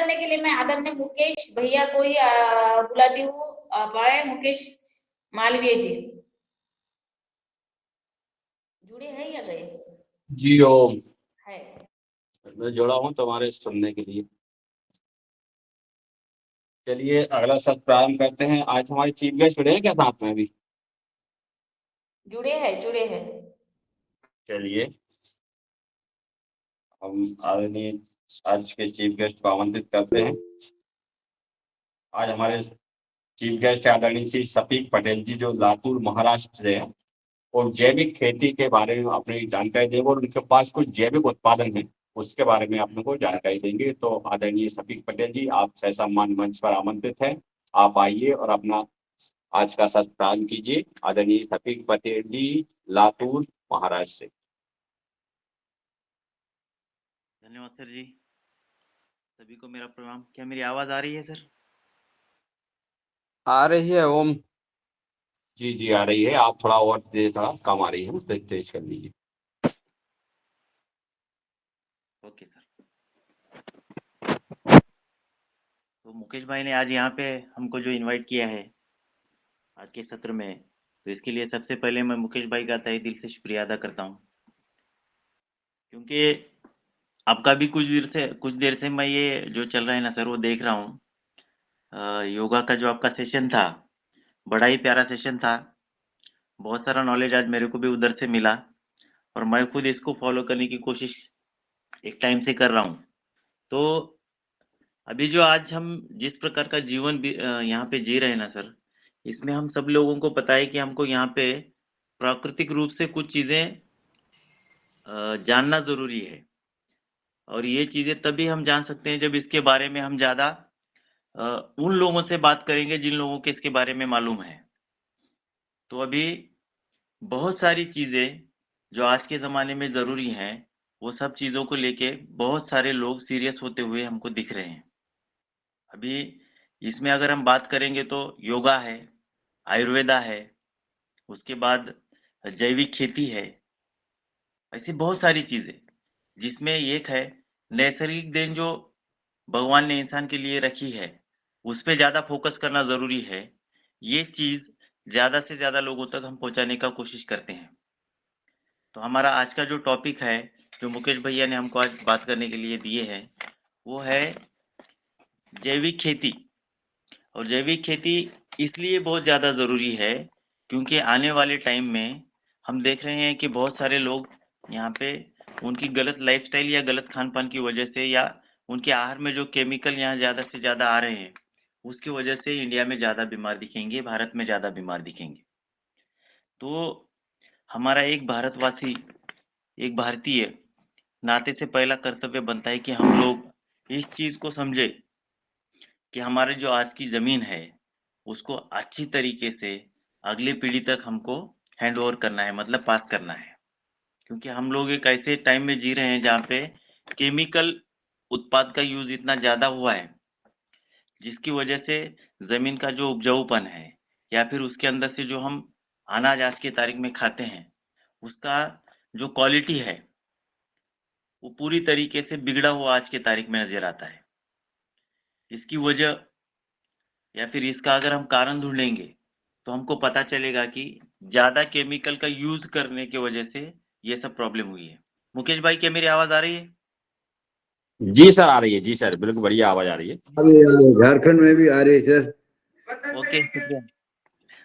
करने के लिए मैं आदरणीय मुकेश भैया को ही बुलाती हूँ। आप आए मुकेश मालवीय जी। जुड़े हैं या गए? जी ओम, है। मैं जुड़ा हूँ तुम्हारे सुनने के लिए। चलिए अगला सत्र प्रारंभ करते हैं। आज हमारे चीफ गेस्ट जुड़े हैं क्या साथ में भी? जुड़े हैं, जुड़े हैं। चलिए हम आदरणीय आज के चीफ गेस्ट को आमंत्रित करते हैं। आज हमारे चीफ गेस्ट है आदरणीय श्री शफीक पटेल जी, जो लातूर महाराष्ट्र से हैं और जैविक खेती के बारे में अपनी जानकारी देंगे और उनके पास कुछ जैविक उत्पादन है उसके बारे में आप लोगों को जानकारी देंगे। तो आदरणीय शफीक पटेल जी, आप सहसम्मान मंच पर आमंत्रित हैं। आप आइए और अपना आज का सत्र प्रारंभ कीजिए। आदरणीय शफीक पटेल जी, लातूर महाराष्ट्र से। धन्यवाद सर जी। सभी को मेरा प्रणाम। क्या मेरी आवाज आ रही है सर? आ रही है ओम? जी जी आ रही है। आप थोड़ा और तेज, थोड़ा कम आ रही है, तो तेज कर लीजिए। Okay sir. तो मुकेश भाई ने आज यहाँ पे हमको जो इनवाइट किया है आज के सत्र में, तो इसके लिए सबसे पहले मैं मुकेश भाई का तहे दिल से शुक्रिया अदा करता हूँ, क्योंकि आपका भी कुछ देर से मैं ये जो चल रहा है ना सर, वो देख रहा हूँ। योगा का जो आपका सेशन था, बड़ा ही प्यारा सेशन था। बहुत सारा नॉलेज आज मेरे को भी उधर से मिला और मैं खुद इसको फॉलो करने की कोशिश एक टाइम से कर रहा हूँ। तो अभी जो आज हम जिस प्रकार का जीवन यहाँ पे जी रहे हैं ना सर, इसमें हम सब लोगों को पता है कि हमको यहाँ पे प्राकृतिक रूप से कुछ चीज़ें जानना ज़रूरी है। और ये चीज़ें तभी हम जान सकते हैं जब इसके बारे में हम ज़्यादा उन लोगों से बात करेंगे जिन लोगों के इसके बारे में मालूम है। तो अभी बहुत सारी चीज़ें जो आज के ज़माने में ज़रूरी हैं, वो सब चीज़ों को लेके बहुत सारे लोग सीरियस होते हुए हमको दिख रहे हैं। अभी इसमें अगर हम बात करेंगे तो योगा है, आयुर्वेदा है, उसके बाद जैविक खेती है, ऐसी बहुत सारी चीज़ें, जिसमें एक है नैसर्गिक देन जो भगवान ने इंसान के लिए रखी है, उस पे ज़्यादा फोकस करना ज़रूरी है। ये चीज़ ज़्यादा से ज़्यादा लोगों तक हम पहुँचाने का कोशिश करते हैं। तो हमारा आज का जो टॉपिक है, जो मुकेश भैया ने हमको आज बात करने के लिए दिए हैं, वो है जैविक खेती। और जैविक खेती इसलिए बहुत ज़्यादा ज़रूरी है क्योंकि आने वाले टाइम में हम देख रहे हैं कि बहुत सारे लोग यहाँ पे उनकी गलत लाइफस्टाइल या गलत खान-पान की वजह से, या उनके आहार में जो केमिकल यहाँ ज़्यादा से ज़्यादा आ रहे हैं, उसकी वजह से इंडिया में ज़्यादा बीमार दिखेंगे, भारत में ज़्यादा बीमार दिखेंगे। तो हमारा एक भारतवासी, एक भारतीय नाते से पहला कर्तव्य बनता है कि हम लोग इस चीज़ को समझे कि हमारे जो आज की ज़मीन है, उसको अच्छी तरीके से अगली पीढ़ी तक हमको हैंड ओवर करना है, मतलब पास करना है। क्योंकि हम लोग एक ऐसे टाइम में जी रहे हैं जहाँ पे केमिकल उत्पाद का यूज़ इतना ज़्यादा हुआ है, जिसकी वजह से ज़मीन का जो उपजाऊपन है, या फिर उसके अंदर से जो हम अनाज आज की तारीख में खाते हैं, उसका जो क्वालिटी है, वो पूरी तरीके से बिगड़ा हुआ आज की तारीख में नज़र आता है। इसकी वजह या फिर इसका अगर हम कारण ढूंढेंगे तो हमको पता चलेगा कि ज़्यादा केमिकल का यूज़ करने की वजह से ये सब प्रॉब्लम हुई है। मुकेश भाई, क्या मेरी आवाज़ आ रही है? जी सर आ रही है। जी सर बिल्कुल बढ़िया आवाज आ रही है। झारखंड में भी आ रही है सर। ओके, शुक्रिया,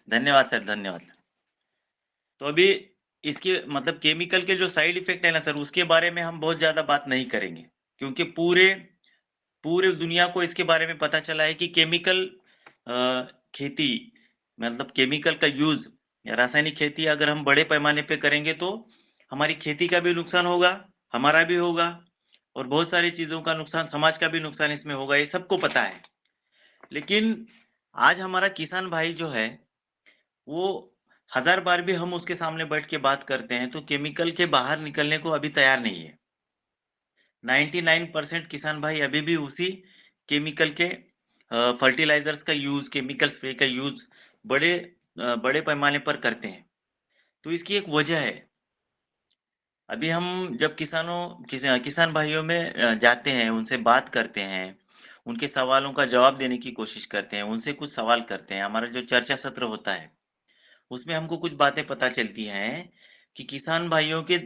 धन्यवाद सर, धन्यवाद। तो अभी इसके मतलब केमिकल के जो साइड इफेक्ट है ना सर, उसके बारे में हम बहुत ज़्यादा बात नहीं करेंगे, क्योंकि पूरे पूरे दुनिया को इसके बारे में पता चला है कि केमिकल खेती, मतलब केमिकल का यूज़ या रासायनिक खेती अगर हम बड़े पैमाने पे करेंगे तो हमारी खेती का भी नुकसान होगा, हमारा भी होगा, और बहुत सारी चीज़ों का नुकसान, समाज का भी नुकसान इसमें होगा, ये सबको पता है। लेकिन आज हमारा किसान भाई जो है, वो हज़ार बार भी हम उसके सामने बैठ के बात करते हैं तो केमिकल के बाहर निकलने को अभी तैयार नहीं है। 99% किसान भाई अभी भी उसी केमिकल के फर्टिलाइजर्स का यूज़, केमिकल स्प्रे का यूज़ बड़े पैमाने पर करते हैं। तो इसकी एक वजह है। अभी हम जब किसान भाइयों में जाते हैं, उनसे बात करते हैं, उनके सवालों का जवाब देने की कोशिश करते हैं, उनसे कुछ सवाल करते हैं। हमारा जो चर्चा सत्र होता है उसमें हमको कुछ बातें पता चलती हैं कि किसान भाइयों के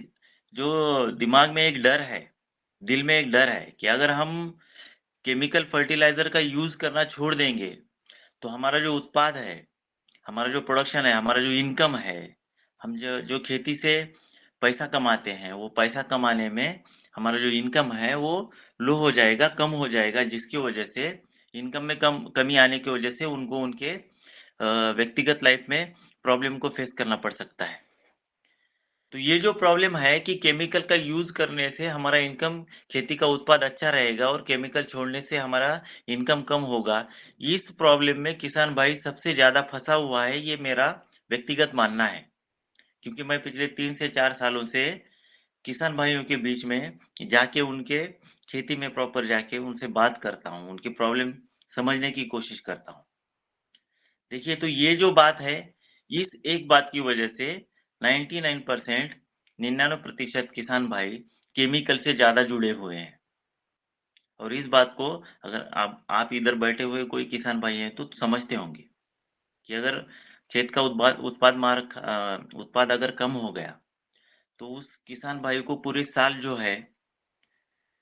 जो दिमाग में एक डर है, दिल में एक डर है कि अगर हम केमिकल फर्टिलाइजर का यूज करना छोड़ देंगे तो हमारा जो उत्पाद है, हमारा जो प्रोडक्शन है, हमारा जो इनकम है, हम जो जो खेती से पैसा कमाते हैं, वो पैसा कमाने में हमारा जो इनकम है वो लो हो जाएगा, कम हो जाएगा, जिसकी वजह से इनकम में कमी आने की वजह से उनको उनके व्यक्तिगत लाइफ में प्रॉब्लम को फेस करना पड़ सकता है। तो ये जो प्रॉब्लम है कि केमिकल का यूज करने से हमारा इनकम, खेती का उत्पाद अच्छा रहेगा और केमिकल छोड़ने से हमारा इनकम कम होगा, इस प्रॉब्लम में किसान भाई सबसे ज्यादा फंसा हुआ है, ये मेरा व्यक्तिगत मानना है। क्योंकि मैं पिछले 3 से 4 सालों से किसान भाइयों के बीच में जाके उनके खेती में प्रॉपर जाके उनसे बात करता हूँ, उनकी प्रॉब्लम समझने की कोशिश करता हूँ। देखिए, तो ये जो बात है, इस एक बात की वजह से 99%, 99% किसान भाई केमिकल से ज़्यादा जुड़े हुए हैं। और इस बात को अगर आप इधर बैठे हुए कोई किसान भाई हैं तो समझते होंगे कि अगर खेत का उत्पाद अगर कम हो गया तो उस किसान भाई को पूरे साल जो है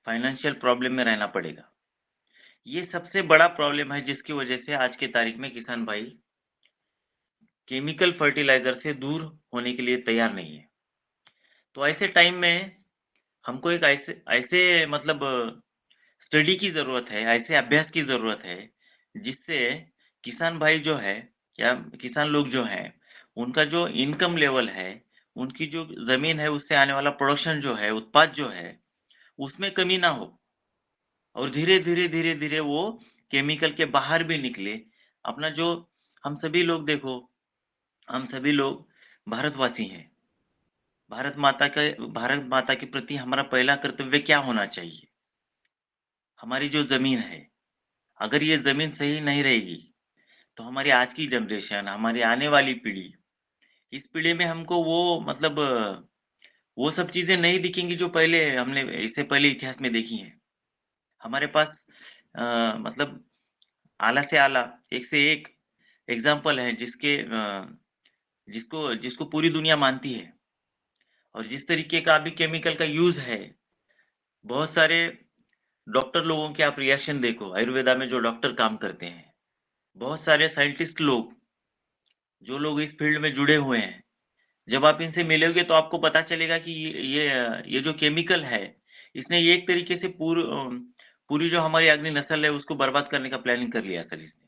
फाइनेंशियल प्रॉब्लम में रहना पड़ेगा। ये सबसे बड़ा प्रॉब्लम है जिसकी वजह से आज के तारीख में किसान भाई केमिकल फर्टिलाइजर से दूर होने के लिए तैयार नहीं है। तो ऐसे टाइम में हमको एक ऐसे ऐसे मतलब स्टडी की ज़रूरत है, ऐसे अभ्यास की ज़रूरत है, जिससे किसान भाई जो है या किसान लोग जो हैं, उनका जो इनकम लेवल है, उनकी जो ज़मीन है, उससे आने वाला प्रोडक्शन जो है, उत्पाद जो है, उसमें कमी ना हो और धीरे-धीरे, धीरे-धीरे वो केमिकल के बाहर भी निकले। अपना जो हम सभी लोग देखो, हम सभी लोग भारतवासी हैं। भारत माता के प्रति हमारा पहला कर्तव्य क्या होना चाहिए? हमारी जो ज़मीन है, अगर ये ज़मीन सही नहीं रहेगी, तो हमारी आज की जनरेशन, हमारी आने वाली पीढ़ी, इस पीढ़ी में हमको वो मतलब वो सब चीज़ें नहीं दिखेंगी जो पहले हमने इससे पहले इतिहास में देखी हैं। हमारे पास मतलब आला से आला, एक से एक एग्ज़ाम्पल हैं जिसको जिसको पूरी दुनिया मानती है। और जिस तरीके का अभी केमिकल का यूज़ है, बहुत सारे डॉक्टर लोगों के आप रिएक्शन देखो, आयुर्वेदा में जो डॉक्टर काम करते हैं, बहुत सारे साइंटिस्ट लोग, जो लोग इस फील्ड में जुड़े हुए हैं, जब आप इनसे मिलोगे तो आपको पता चलेगा कि ये जो केमिकल है, इसने ये एक तरीके से पूरी जो हमारी अगली नस्ल है उसको बर्बाद करने का प्लानिंग कर लिया सर इसने।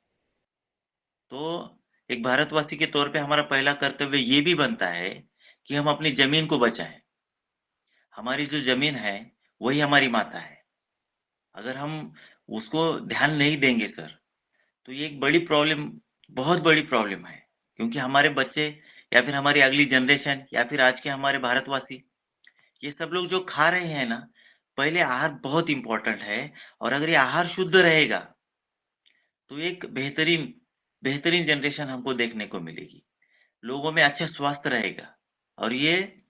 तो एक भारतवासी के तौर पे हमारा पहला कर्तव्य ये भी बनता है कि हम अपनी ज़मीन को बचाएँ। हमारी जो ज़मीन है, वही हमारी माता है। अगर हम उसको ध्यान नहीं देंगे सर, तो ये एक बड़ी प्रॉब्लम, बहुत बड़ी प्रॉब्लम है। क्योंकि हमारे बच्चे या फिर हमारी अगली जनरेशन या फिर आज के हमारे भारतवासी, ये सब लोग जो खा रहे हैं ना, पहले आहार बहुत इम्पोर्टेंट है और अगर ये आहार शुद्ध रहेगा, तो एक बेहतरीन बेहतरीन जनरेशन हमको देखने को मिलेगी। लोगों में अच्छा स्वास्थ्य रहेगा और ये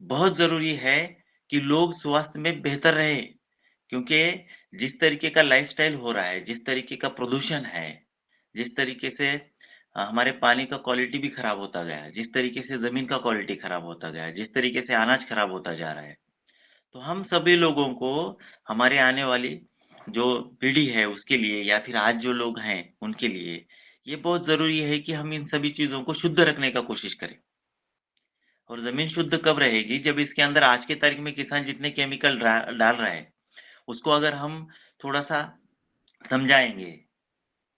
बहुत ज़रूरी है कि लोग स्वास्थ्य में बेहतर रहें, क्योंकि जिस तरीके का लाइफ़स्टाइल हो रहा है, जिस तरीके का प्रदूषण है, जिस तरीके से हमारे पानी का क्वालिटी भी खराब होता गया है, जिस तरीके से ज़मीन का क्वालिटी खराब होता गया है, जिस तरीके से अनाज खराब होता जा रहा है, तो हम सभी लोगों को हमारे आने वाली जो पीढ़ी है उसके लिए या फिर आज जो लोग हैं उनके लिए ये बहुत ज़रूरी है कि हम इन सभी चीज़ों को शुद्ध रखने का कोशिश करें। और ज़मीन शुद्ध कब रहेगी? जब इसके अंदर आज के तारीख में किसान जितने केमिकल डाल रहा है, उसको अगर हम थोड़ा-सा समझाएँगे,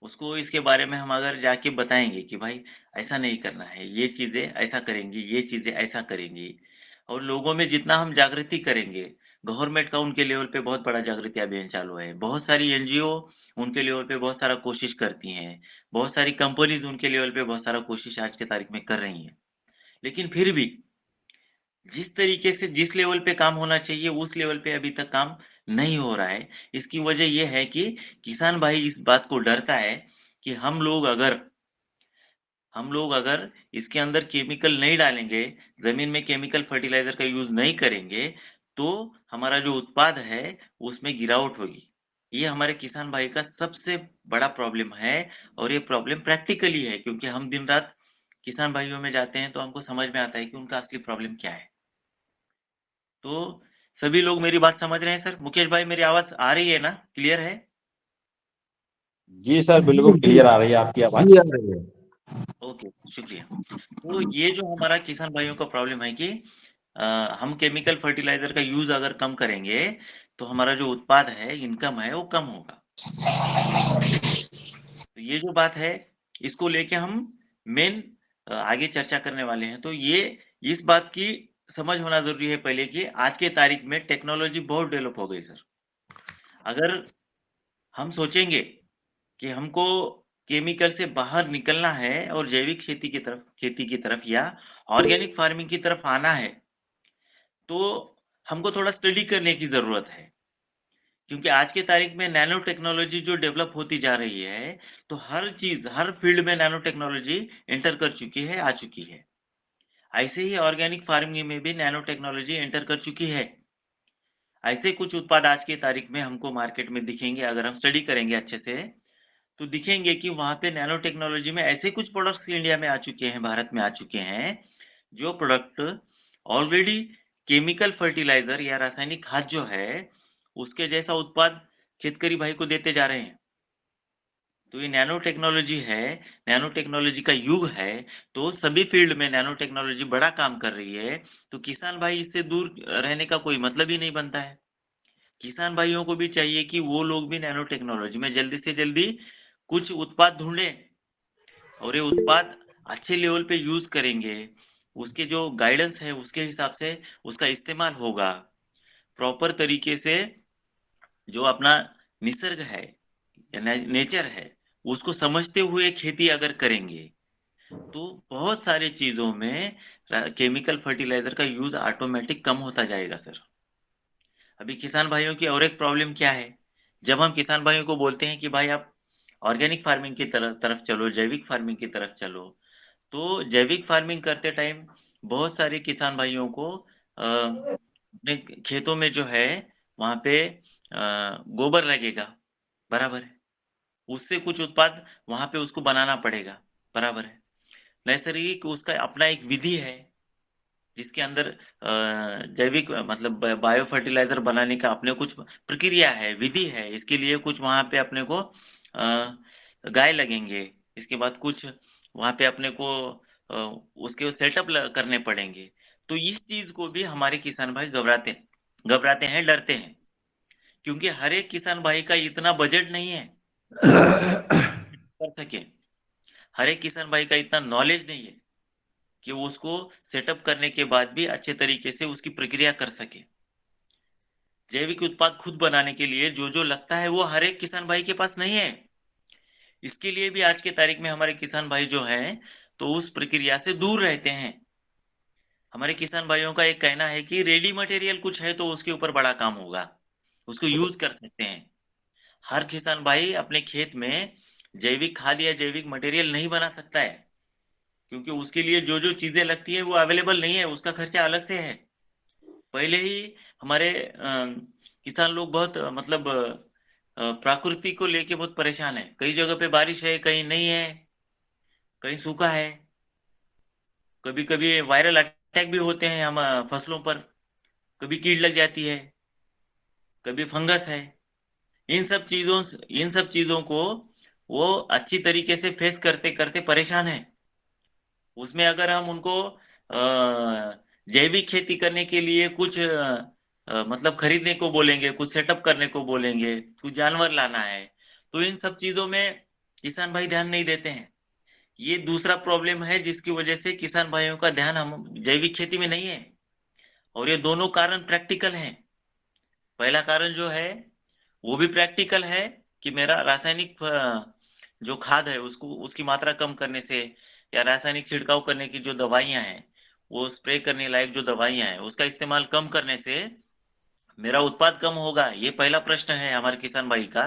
उसको इसके बारे में हम अगर जाके बताएँगे कि भाई ऐसा नहीं करना है, ये चीज़ें ऐसा करेंगी, ये चीज़ें ऐसा करेंगी और लोगों में जितना हम जागृति करेंगे, गवर्नमेंट का उनके लेवल पे बहुत बड़ा जागृति अभियान चालू है। बहुत सारी एनजीओ उनके लेवल पे बहुत सारा कोशिश करती हैं, बहुत सारी कंपनीज़ उनके लेवल पे बहुत सारा कोशिश आज के तारीख में कर रही हैं। लेकिन फिर भी जिस तरीके से जिस लेवल पे काम होना चाहिए उस लेवल पे अभी तक काम नहीं हो रहा है। इसकी वजह ये है कि किसान भाई इस बात को डरता है कि हम लोग अगर इसके अंदर केमिकल नहीं डालेंगे, ज़मीन में केमिकल फर्टिलाइज़र का यूज़ नहीं करेंगे, तो हमारा जो उत्पाद है उसमें गिरावट होगी। ये हमारे किसान भाई का सबसे बड़ा प्रॉब्लम है और ये प्रॉब्लम प्रैक्टिकली है, क्योंकि हम दिन रात किसान भाइयों में जाते हैं तो हमको समझ में आता है कि उनका असली प्रॉब्लम क्या है। तो सभी लोग मेरी बात समझ रहे हैं सर? मुकेश भाई मेरी आवाज़ आ रही है ना? क्लियर है? जी सर, बिल्कुल क्लियर आ रही है आपकी आवाज। जी आ रही है। ओके, शुक्रिया। तो ये जो हमारा किसान भाइयों का प्रॉब्लम है कि हम केमिकल फर्टिलाइज़र का यूज़ अगर कम करेंगे, तो हमारा जो उत्पाद है, इनकम है, वो कम होगा। तो ये जो बात है, इसको लेके हम मेन आगे चर्चा करने वाले हैं। तो ये इस बात की समझ होना ज़रूरी है पहले कि आज के तारीख में टेक्नोलॉजी बहुत डेवलप हो गई सर। अगर हम सोचेंगे कि हमको केमिकल से बाहर निकलना है और जैविक खेती की तरफ या ऑर्गेनिक फार्मिंग की तरफ आना है, तो हमको थोड़ा स्टडी करने की ज़रूरत है। क्योंकि आज की तारीख में नैनो टेक्नोलॉजी जो डेवलप होती जा रही है, तो हर चीज़, हर फील्ड में नैनो टेक्नोलॉजी एंटर कर चुकी है, आ चुकी है। ऐसे ही ऑर्गेनिक फार्मिंग में भी नैनो टेक्नोलॉजी एंटर कर चुकी है। ऐसे कुछ उत्पाद आज की तारीख में हमको मार्केट में दिखेंगे, अगर हम स्टडी करेंगे अच्छे से, तो दिखेंगे कि वहाँ पे नैनो टेक्नोलॉजी में ऐसे कुछ प्रोडक्ट्स इंडिया में आ चुके हैं, भारत में आ चुके हैं, जो प्रोडक्ट ऑलरेडी केमिकल फर्टिलाइज़र या रासायनिक खाद जो है, उसके जैसा उत्पाद शेतकरी भाई को देते जा रहे हैं। तो ये नैनो टेक्नोलॉजी है, नैनो टेक्नोलॉजी का युग है, तो सभी फील्ड में नैनो टेक्नोलॉजी बड़ा काम कर रही है, तो किसान भाई इससे दूर रहने का कोई मतलब ही नहीं बनता है। किसान भाइयों को भी चाहिए कि वो लोग भी नैनो टेक्नोलॉजी में जल्दी से जल्दी कुछ उत्पाद ढूँढें और ये उत्पाद अच्छे लेवल पे यूज़ करेंगे, उसके जो गाइडेंस है उसके हिसाब से उसका इस्तेमाल होगा। प्रॉपर तरीके से जो अपना निसर्ग है या नेचर है, उसको समझते हुए खेती अगर करेंगे, तो बहुत सारी चीज़ों में केमिकल फर्टिलाइज़र का यूज़ ऑटोमेटिक कम होता जाएगा सर। अभी किसान भाइयों की और एक प्रॉब्लम क्या है, जब हम किसान भाइयों को बोलते हैं कि भाई आप ऑर्गेनिक फार्मिंग की तरफ चलो, जैविक फार्मिंग की तरफ चलो, तो जैविक फार्मिंग करते टाइम बहुत सारे किसान भाइयों को अपने खेतों में जो है वहाँ पे गोबर लगेगा, बराबर है। उससे कुछ उत्पाद वहाँ पे उसको बनाना पड़ेगा, बराबर है। नैसर्गिक उसका अपना एक विधि है, जिसके अंदर जैविक मतलब बायो फर्टिलाइज़र बनाने का अपने कुछ प्रक्रिया है, विधि है। इसके लिए कुछ वहाँ पे अपने को गाय लगेंगे, इसके बाद कुछ वहाँ पे अपने को अ, उसके सेटअप करने पड़ेंगे। तो इस चीज़ को भी हमारे किसान भाई घबराते हैं, डरते हैं, क्योंकि हर एक किसान भाई का इतना बजट नहीं है कर सके, हर एक किसान भाई का इतना नॉलेज नहीं है कि वो उसको सेटअप करने के बाद भी अच्छे तरीके से उसकी प्रक्रिया कर सके। जैविक उत्पाद खुद बनाने के लिए जो लगता है वो हर एक किसान भाई के पास नहीं है। इसके लिए भी आज की तारीख में हमारे किसान भाई जो हैं, तो उस प्रक्रिया से दूर रहते हैं। हमारे किसान भाइयों का एक कहना है कि रेडी मटेरियल कुछ है तो उसके ऊपर बड़ा काम होगा, उसको यूज़ कर सकते हैं। हर किसान भाई अपने खेत में जैविक खाद या जैविक मटेरियल नहीं बना सकता है, क्योंकि उसके लिए जो चीज़ें लगती है वो अवेलेबल नहीं है, उसका खर्चा अलग से है। पहले ही हमारे किसान लोग बहुत मतलब प्रकृति को लेके बहुत परेशान है। कई जगह पे बारिश है, कहीं नहीं है, कहीं सूखा है, कभी कभी वायरल अटैक भी होते हैं हम फसलों पर, कभी कीड़ लग जाती है, कभी फंगस है। इन सब चीज़ों को वो अच्छी तरीके से फेस करते करते परेशान है। उसमें अगर हम उनको जैविक खेती करने के लिए कुछ मतलब खरीदने को बोलेंगे, कुछ सेटअप करने को बोलेंगे, कुछ जानवर लाना है, तो इन सब चीज़ों में किसान भाई ध्यान नहीं देते हैं। ये दूसरा प्रॉब्लम है जिसकी वजह से किसान भाइयों का ध्यान हम जैविक खेती में नहीं है, और ये दोनों कारण प्रैक्टिकल हैं। पहला कारण जो है वो भी प्रैक्टिकल है कि मेरा रासायनिक जो खाद है उसको उसकी मात्रा कम करने से या रासायनिक छिड़काव करने की जो दवाइयाँ हैं, वो स्प्रे करने लायक जो दवाइयाँ हैं उसका इस्तेमाल कम करने से मेरा उत्पाद कम होगा। ये पहला प्रश्न है हमारे किसान भाई का।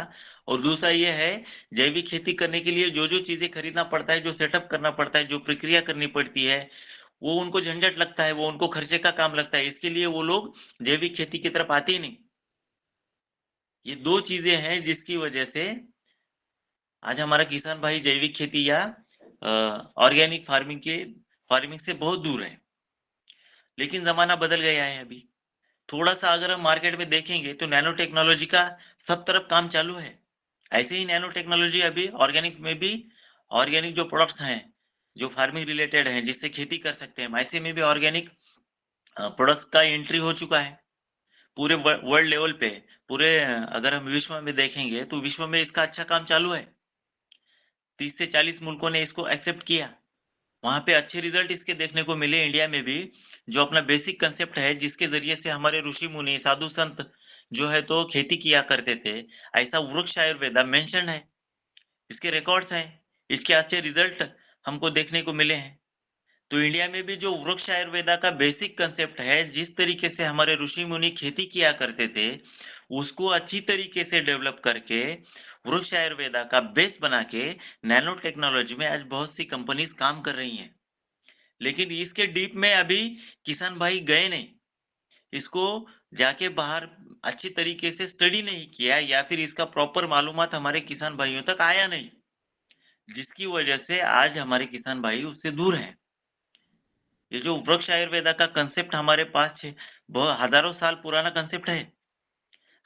और दूसरा ये है, जैविक खेती करने के लिए जो चीज़ें खरीदना पड़ता है, जो सेटअप करना पड़ता है, जो प्रक्रिया करनी पड़ती है, वो उनको झंझट लगता है, वो उनको खर्चे का काम लगता है। इसके लिए वो लोग जैविक खेती की तरफ आते ही नहीं। ये दो चीजें हैं जिसकी वजह से आज हमारा किसान भाई जैविक खेती या ऑर्गेनिक फार्मिंग से बहुत दूर है। लेकिन जमाना बदल गया है अभी। थोड़ा सा अगर हम मार्केट में देखेंगे तो नैनो टेक्नोलॉजी का सब तरफ काम चालू है। ऐसे ही नैनो टेक्नोलॉजी अभी ऑर्गेनिक में भी, ऑर्गेनिक जो प्रोडक्ट्स हैं जो फार्मिंग रिलेटेड हैं जिससे खेती कर सकते हैं, ऐसे में भी ऑर्गेनिक प्रोडक्ट्स का एंट्री हो चुका है पूरे वर्ल्ड लेवल पे। पूरे अगर हम विश्व में देखेंगे तो विश्व में इसका अच्छा काम चालू है। 30 से 40 मुल्कों ने इसको एक्सेप्ट किया। वहाँ पे अच्छे रिजल्ट इसके देखने को मिले। इंडिया में भी जो अपना बेसिक कंसेप्ट है जिसके जरिए से हमारे ऋषि मुनि साधु संत जो है तो खेती किया करते थे, ऐसा वृक्ष आयुर्वेदा मेंशन है, इसके रिकॉर्ड्स हैं, इसके अच्छे रिजल्ट हमको देखने को मिले हैं। तो इंडिया में भी जो वृक्ष आयुर्वेदा का बेसिक कंसेप्ट है, जिस तरीके से हमारे ऋषि मुनि खेती किया करते थे, उसको अच्छी तरीके से डेवलप करके वृक्ष आयुर्वेदा का बेस बना के नैनो टेक्नोलॉजी में आज बहुत सी कंपनीज काम कर रही हैं। लेकिन इसके डीप में अभी किसान भाई गए नहीं, इसको जाके बाहर अच्छी तरीके से स्टडी नहीं किया या फिर इसका प्रॉपर मालूमात हमारे किसान भाइयों तक आया नहीं, जिसकी वजह से आज हमारे किसान भाई उससे दूर हैं। ये जो वृक्ष आयुर्वेदा का कंसेप्ट हमारे पास है, बहुत हजारों साल पुराना कंसेप्ट है।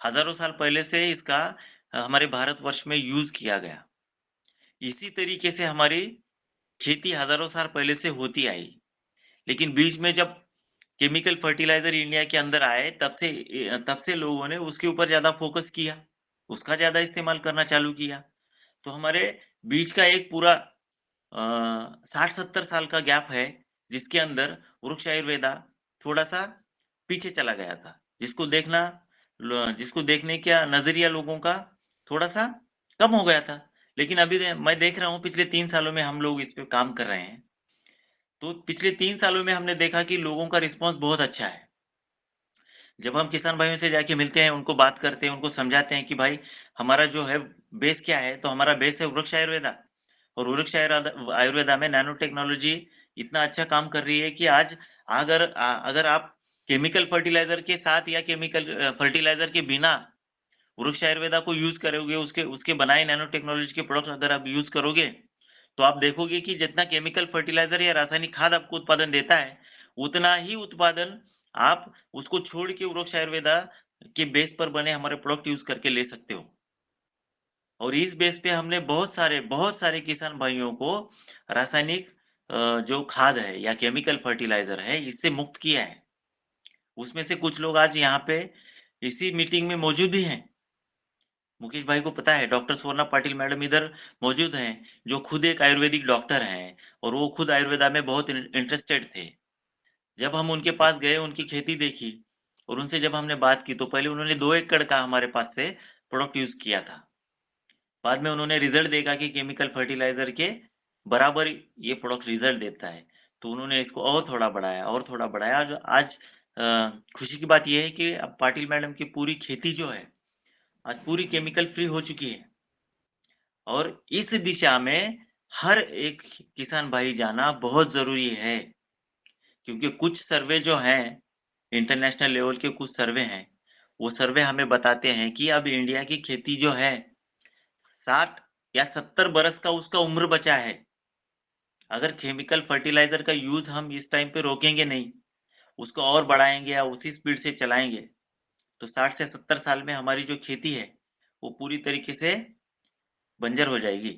हजारों साल पहले से इसका हमारे भारतवर्ष में यूज किया गया। इसी तरीके से हमारी खेती हजारों साल पहले से होती आई। लेकिन बीच में जब केमिकल फर्टिलाइजर इंडिया के अंदर आए, तब से लोगों ने उसके ऊपर ज्यादा फोकस किया, उसका ज्यादा इस्तेमाल करना चालू किया। तो हमारे बीच का एक पूरा 60-70 साल का गैप है जिसके अंदर वृक्ष आयुर्वेदा थोड़ा सा पीछे चला गया था, जिसको देखने का नजरिया लोगों का थोड़ा सा कम हो गया था। लेकिन अभी मैं देख रहा हूँ पिछले 3 सालों में हम लोग इस पे काम कर रहे हैं, तो पिछले 3 सालों में हमने देखा कि लोगों का रिस्पॉन्स बहुत अच्छा है। जब हम किसान भाइयों से जाके मिलते हैं, उनको बात करते हैं, उनको समझाते हैं कि भाई हमारा जो है बेस क्या है, तो हमारा बेस है वृक्ष आयुर्वेदा। और वृक्ष आयुर्वेदा में नैनो टेक्नोलॉजी इतना अच्छा काम कर रही है कि आज अगर आप केमिकल फर्टिलाइजर के साथ या केमिकल फर्टिलाइजर के बिना वृक्ष आयुर्वेदा को यूज करोगे, उसके बनाए नैनो टेक्नोलॉजी के प्रोडक्ट अगर आप यूज करोगे, तो आप देखोगे कि जितना केमिकल फर्टिलाइजर या रासायनिक खाद आपको उत्पादन देता है, उतना ही उत्पादन आप उसको छोड़ के वृक्ष आयुर्वेदा के बेस पर बने हमारे प्रोडक्ट यूज करके ले सकते हो। और इस बेस पे हमने बहुत सारे किसान भाइयों को रासायनिक जो खाद है या केमिकल फर्टिलाइजर है, इससे मुक्त किया है। उसमें से कुछ लोग आज यहाँ पे इसी मीटिंग में मौजूद भी हैं। मुकेश भाई को पता है, डॉक्टर स्वर्णा पाटिल मैडम इधर मौजूद हैं, जो खुद एक आयुर्वेदिक डॉक्टर हैं और वो खुद आयुर्वेदा में बहुत इंटरेस्टेड थे। जब हम उनके पास गए, उनकी खेती देखी और उनसे जब हमने बात की, तो पहले उन्होंने 2 एकड़ का हमारे पास से प्रोडक्ट यूज किया था। बाद में उन्होंने रिजल्ट देखा कि केमिकल फर्टिलाइजर के बराबर ये प्रोडक्ट रिजल्ट देता है, तो उन्होंने इसको और थोड़ा बढ़ाया। आज खुशी की बात यह है कि अब पाटिल मैडम की पूरी खेती जो है आज पूरी केमिकल फ्री हो चुकी है। और इस दिशा में हर एक किसान भाई जाना बहुत जरूरी है, क्योंकि कुछ सर्वे जो हैं, इंटरनेशनल लेवल के कुछ सर्वे हैं, वो सर्वे हमें बताते हैं कि अब इंडिया की खेती जो है 60 या 70 बरस का उसका उम्र बचा है। अगर केमिकल फर्टिलाइजर का यूज हम इस टाइम पे रोकेंगे नहीं, उसको और बढ़ाएंगे या उसी स्पीड से चलाएंगे, तो 60 से 70 साल में हमारी जो खेती है वो पूरी तरीके से बंजर हो जाएगी।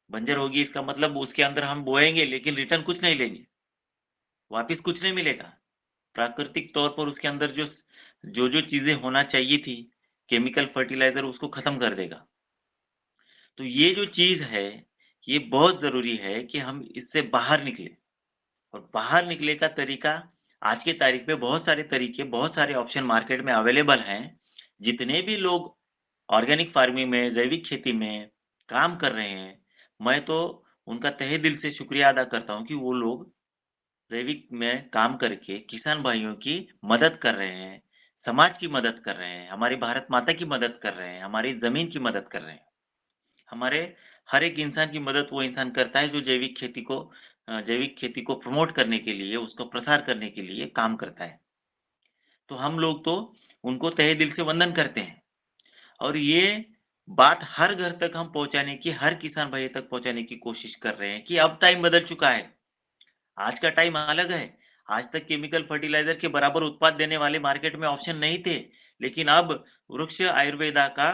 बंजर होगी इसका मतलब उसके अंदर हम बोएंगे लेकिन रिटर्न कुछ नहीं लेंगे, वापिस कुछ नहीं मिलेगा। प्राकृतिक तौर पर उसके अंदर जो चीजें होना चाहिए थी, केमिकल फर्टिलाइजर उसको खत्म कर देगा। तो ये जो चीज है, ये बहुत जरूरी है कि हम इससे बाहर निकले। और बाहर निकले का तरीका, आज की तारीख में बहुत सारे तरीके, बहुत सारे ऑप्शन मार्केट में अवेलेबल हैं। जितने भी लोग ऑर्गेनिक फार्मिंग में, जैविक खेती में काम कर रहे हैं, मैं तो उनका तहे दिल से शुक्रिया अदा करता हूँ कि वो लोग जैविक में काम करके किसान भाइयों की मदद कर रहे हैं, समाज की मदद कर रहे हैं, हमारी भारत माता की मदद कर रहे हैं, हमारी जमीन की मदद कर रहे हैं। हमारे हर एक इंसान की मदद वो इंसान करता है जो जैविक खेती को प्रमोट करने के लिए, उसको प्रसार करने के लिए काम करता है। तो हम लोग तो उनको तहे दिल से वंदन करते हैं। और ये बात हर घर तक हम पहुंचाने की, हर किसान भाई तक पहुंचाने की कोशिश कर रहे हैं कि अब टाइम बदल चुका है। आज का टाइम अलग है। आज तक केमिकल फर्टिलाइजर के बराबर उत्पाद देने वाले मार्केट में ऑप्शन नहीं थे, लेकिन अब वृक्ष आयुर्वेदा का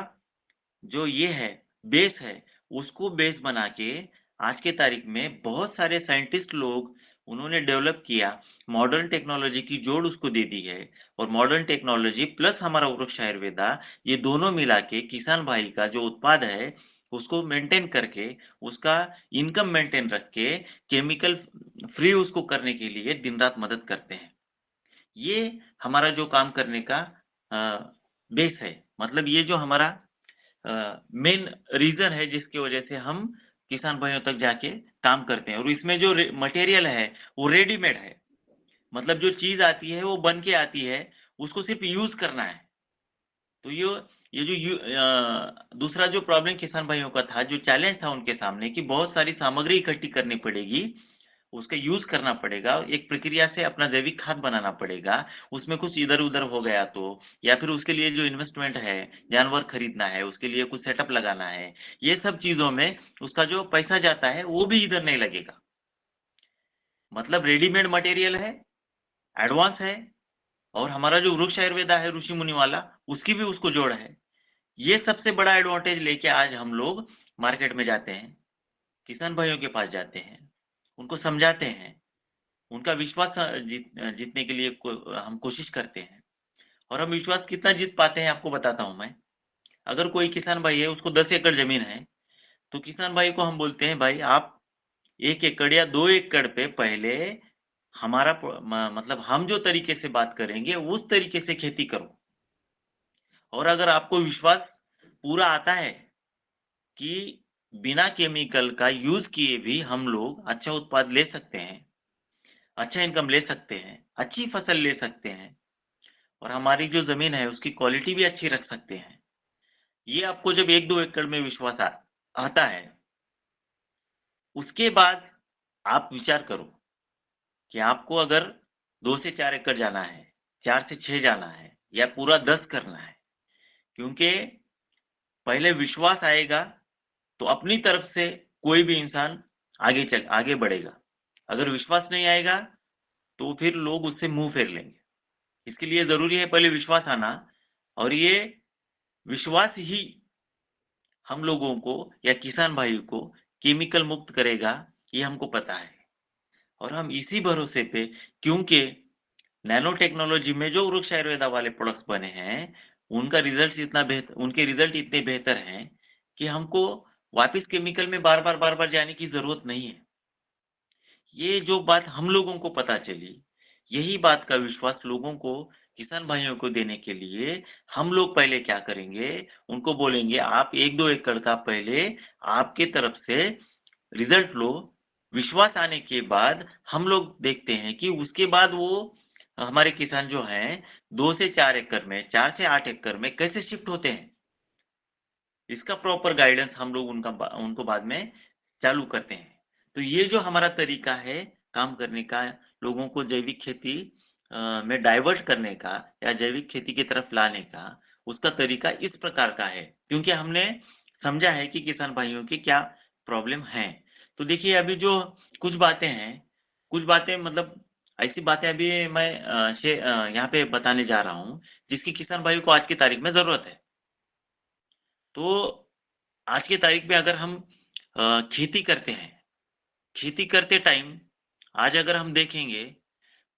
जो ये है बेस है, उसको बेस बना के आज के तारीख में बहुत सारे साइंटिस्ट लोग उन्होंने डेवलप किया, मॉडर्न टेक्नोलॉजी की जोड़ उसको दे दी है। और मॉडर्न टेक्नोलॉजी प्लस हमारा वृक्ष आयुर्वेदा, ये दोनों मिला के किसान भाई का जो उत्पाद है उसको मेंटेन करके, उसका इनकम मेंटेन रख के, केमिकल फ्री उसको करने के लिए दिन रात मदद करते हैं। ये हमारा जो काम करने का बेस है, मतलब ये जो हमारा मेन रीजन है जिसकी वजह से हम किसान भाइयों तक जाके काम करते हैं। और इसमें जो मटेरियल है वो रेडीमेड है, मतलब जो चीज आती है वो बन के आती है, उसको सिर्फ यूज करना है। तो ये जो दूसरा जो प्रॉब्लम किसान भाइयों का था, जो चैलेंज था उनके सामने कि बहुत सारी सामग्री इकट्ठी करनी पड़ेगी, उसका यूज करना पड़ेगा, एक प्रक्रिया से अपना जैविक खाद बनाना पड़ेगा, उसमें कुछ इधर उधर हो गया तो, या फिर उसके लिए जो इन्वेस्टमेंट है, जानवर खरीदना है, उसके लिए कुछ सेटअप लगाना है, ये सब चीजों में उसका जो पैसा जाता है वो भी इधर नहीं लगेगा। मतलब रेडीमेड मटेरियल है, एडवांस है, और हमारा जो वृक्ष आयुर्वेदा है ऋषि मुनि वाला, उसकी भी उसको जोड़ है। ये सबसे बड़ा एडवांटेज लेके आज हम लोग मार्केट में जाते हैं, किसान भाइयों के पास जाते हैं, उनको समझाते हैं, उनका विश्वास जीतने के लिए हम कोशिश करते हैं। और हम विश्वास कितना जीत पाते हैं आपको बताता हूं मैं। अगर कोई किसान भाई है, उसको 10 एकड़ जमीन है, तो किसान भाई को हम बोलते हैं भाई आप 1 एकड़ या 2 एकड़ पे पहले हमारा मतलब हम जो तरीके से बात करेंगे उस तरीके से खेती करो। और अगर आपको विश्वास पूरा आता है कि बिना केमिकल का यूज किए भी हम लोग अच्छा उत्पाद ले सकते हैं, अच्छा इनकम ले सकते हैं, अच्छी फसल ले सकते हैं, और हमारी जो जमीन है उसकी क्वालिटी भी अच्छी रख सकते हैं, ये आपको जब 1-2 एकड़ में विश्वास आता है, उसके बाद आप विचार करो कि आपको अगर 2 से 4 एकड़ जाना है, 4 से 6 जाना है, या पूरा 10 करना है। क्योंकि पहले विश्वास आएगा तो अपनी तरफ से कोई भी इंसान आगे बढ़ेगा। अगर विश्वास नहीं आएगा तो फिर लोग उससे मुंह फेर लेंगे। इसके लिए जरूरी है पहले विश्वास आना, और ये विश्वास ही हम लोगों को या किसान भाई को केमिकल मुक्त करेगा, ये हमको पता है। और हम इसी भरोसे पे, क्योंकि नैनो टेक्नोलॉजी में जो वृक्ष आयुर्वेदा वाले प्रोडक्ट्स बने हैं, उनके रिजल्ट इतने बेहतर हैं कि हमको वापस केमिकल में बार बार जाने की जरूरत नहीं है। ये जो बात हम लोगों को पता चली, यही बात का विश्वास लोगों को, किसान भाइयों को देने के लिए हम लोग पहले क्या करेंगे, उनको बोलेंगे आप 1-2 एकड़ का पहले आपके तरफ से रिजल्ट लो। विश्वास आने के बाद हम लोग देखते हैं कि उसके बाद वो हमारे किसान जो हैं 2 से 4 एकड़ में, 4 से 8 एकड़ में कैसे शिफ्ट होते हैं, इसका प्रॉपर गाइडेंस हम लोग उनको बाद में चालू करते हैं। तो ये जो हमारा तरीका है काम करने का, लोगों को जैविक खेती में डाइवर्ट करने का या जैविक खेती की तरफ लाने का, उसका तरीका इस प्रकार का है, क्योंकि हमने समझा है कि किसान भाइयों की क्या प्रॉब्लम है। तो देखिए अभी जो कुछ बातें हैं, कुछ बातें मतलब ऐसी बातें अभी मैं यहाँ पे बताने जा रहा हूँ जिसकी किसान भाइयों को आज की तारीख में जरूरत है। तो आज की तारीख में अगर हम खेती करते हैं, खेती करते टाइम आज अगर हम देखेंगे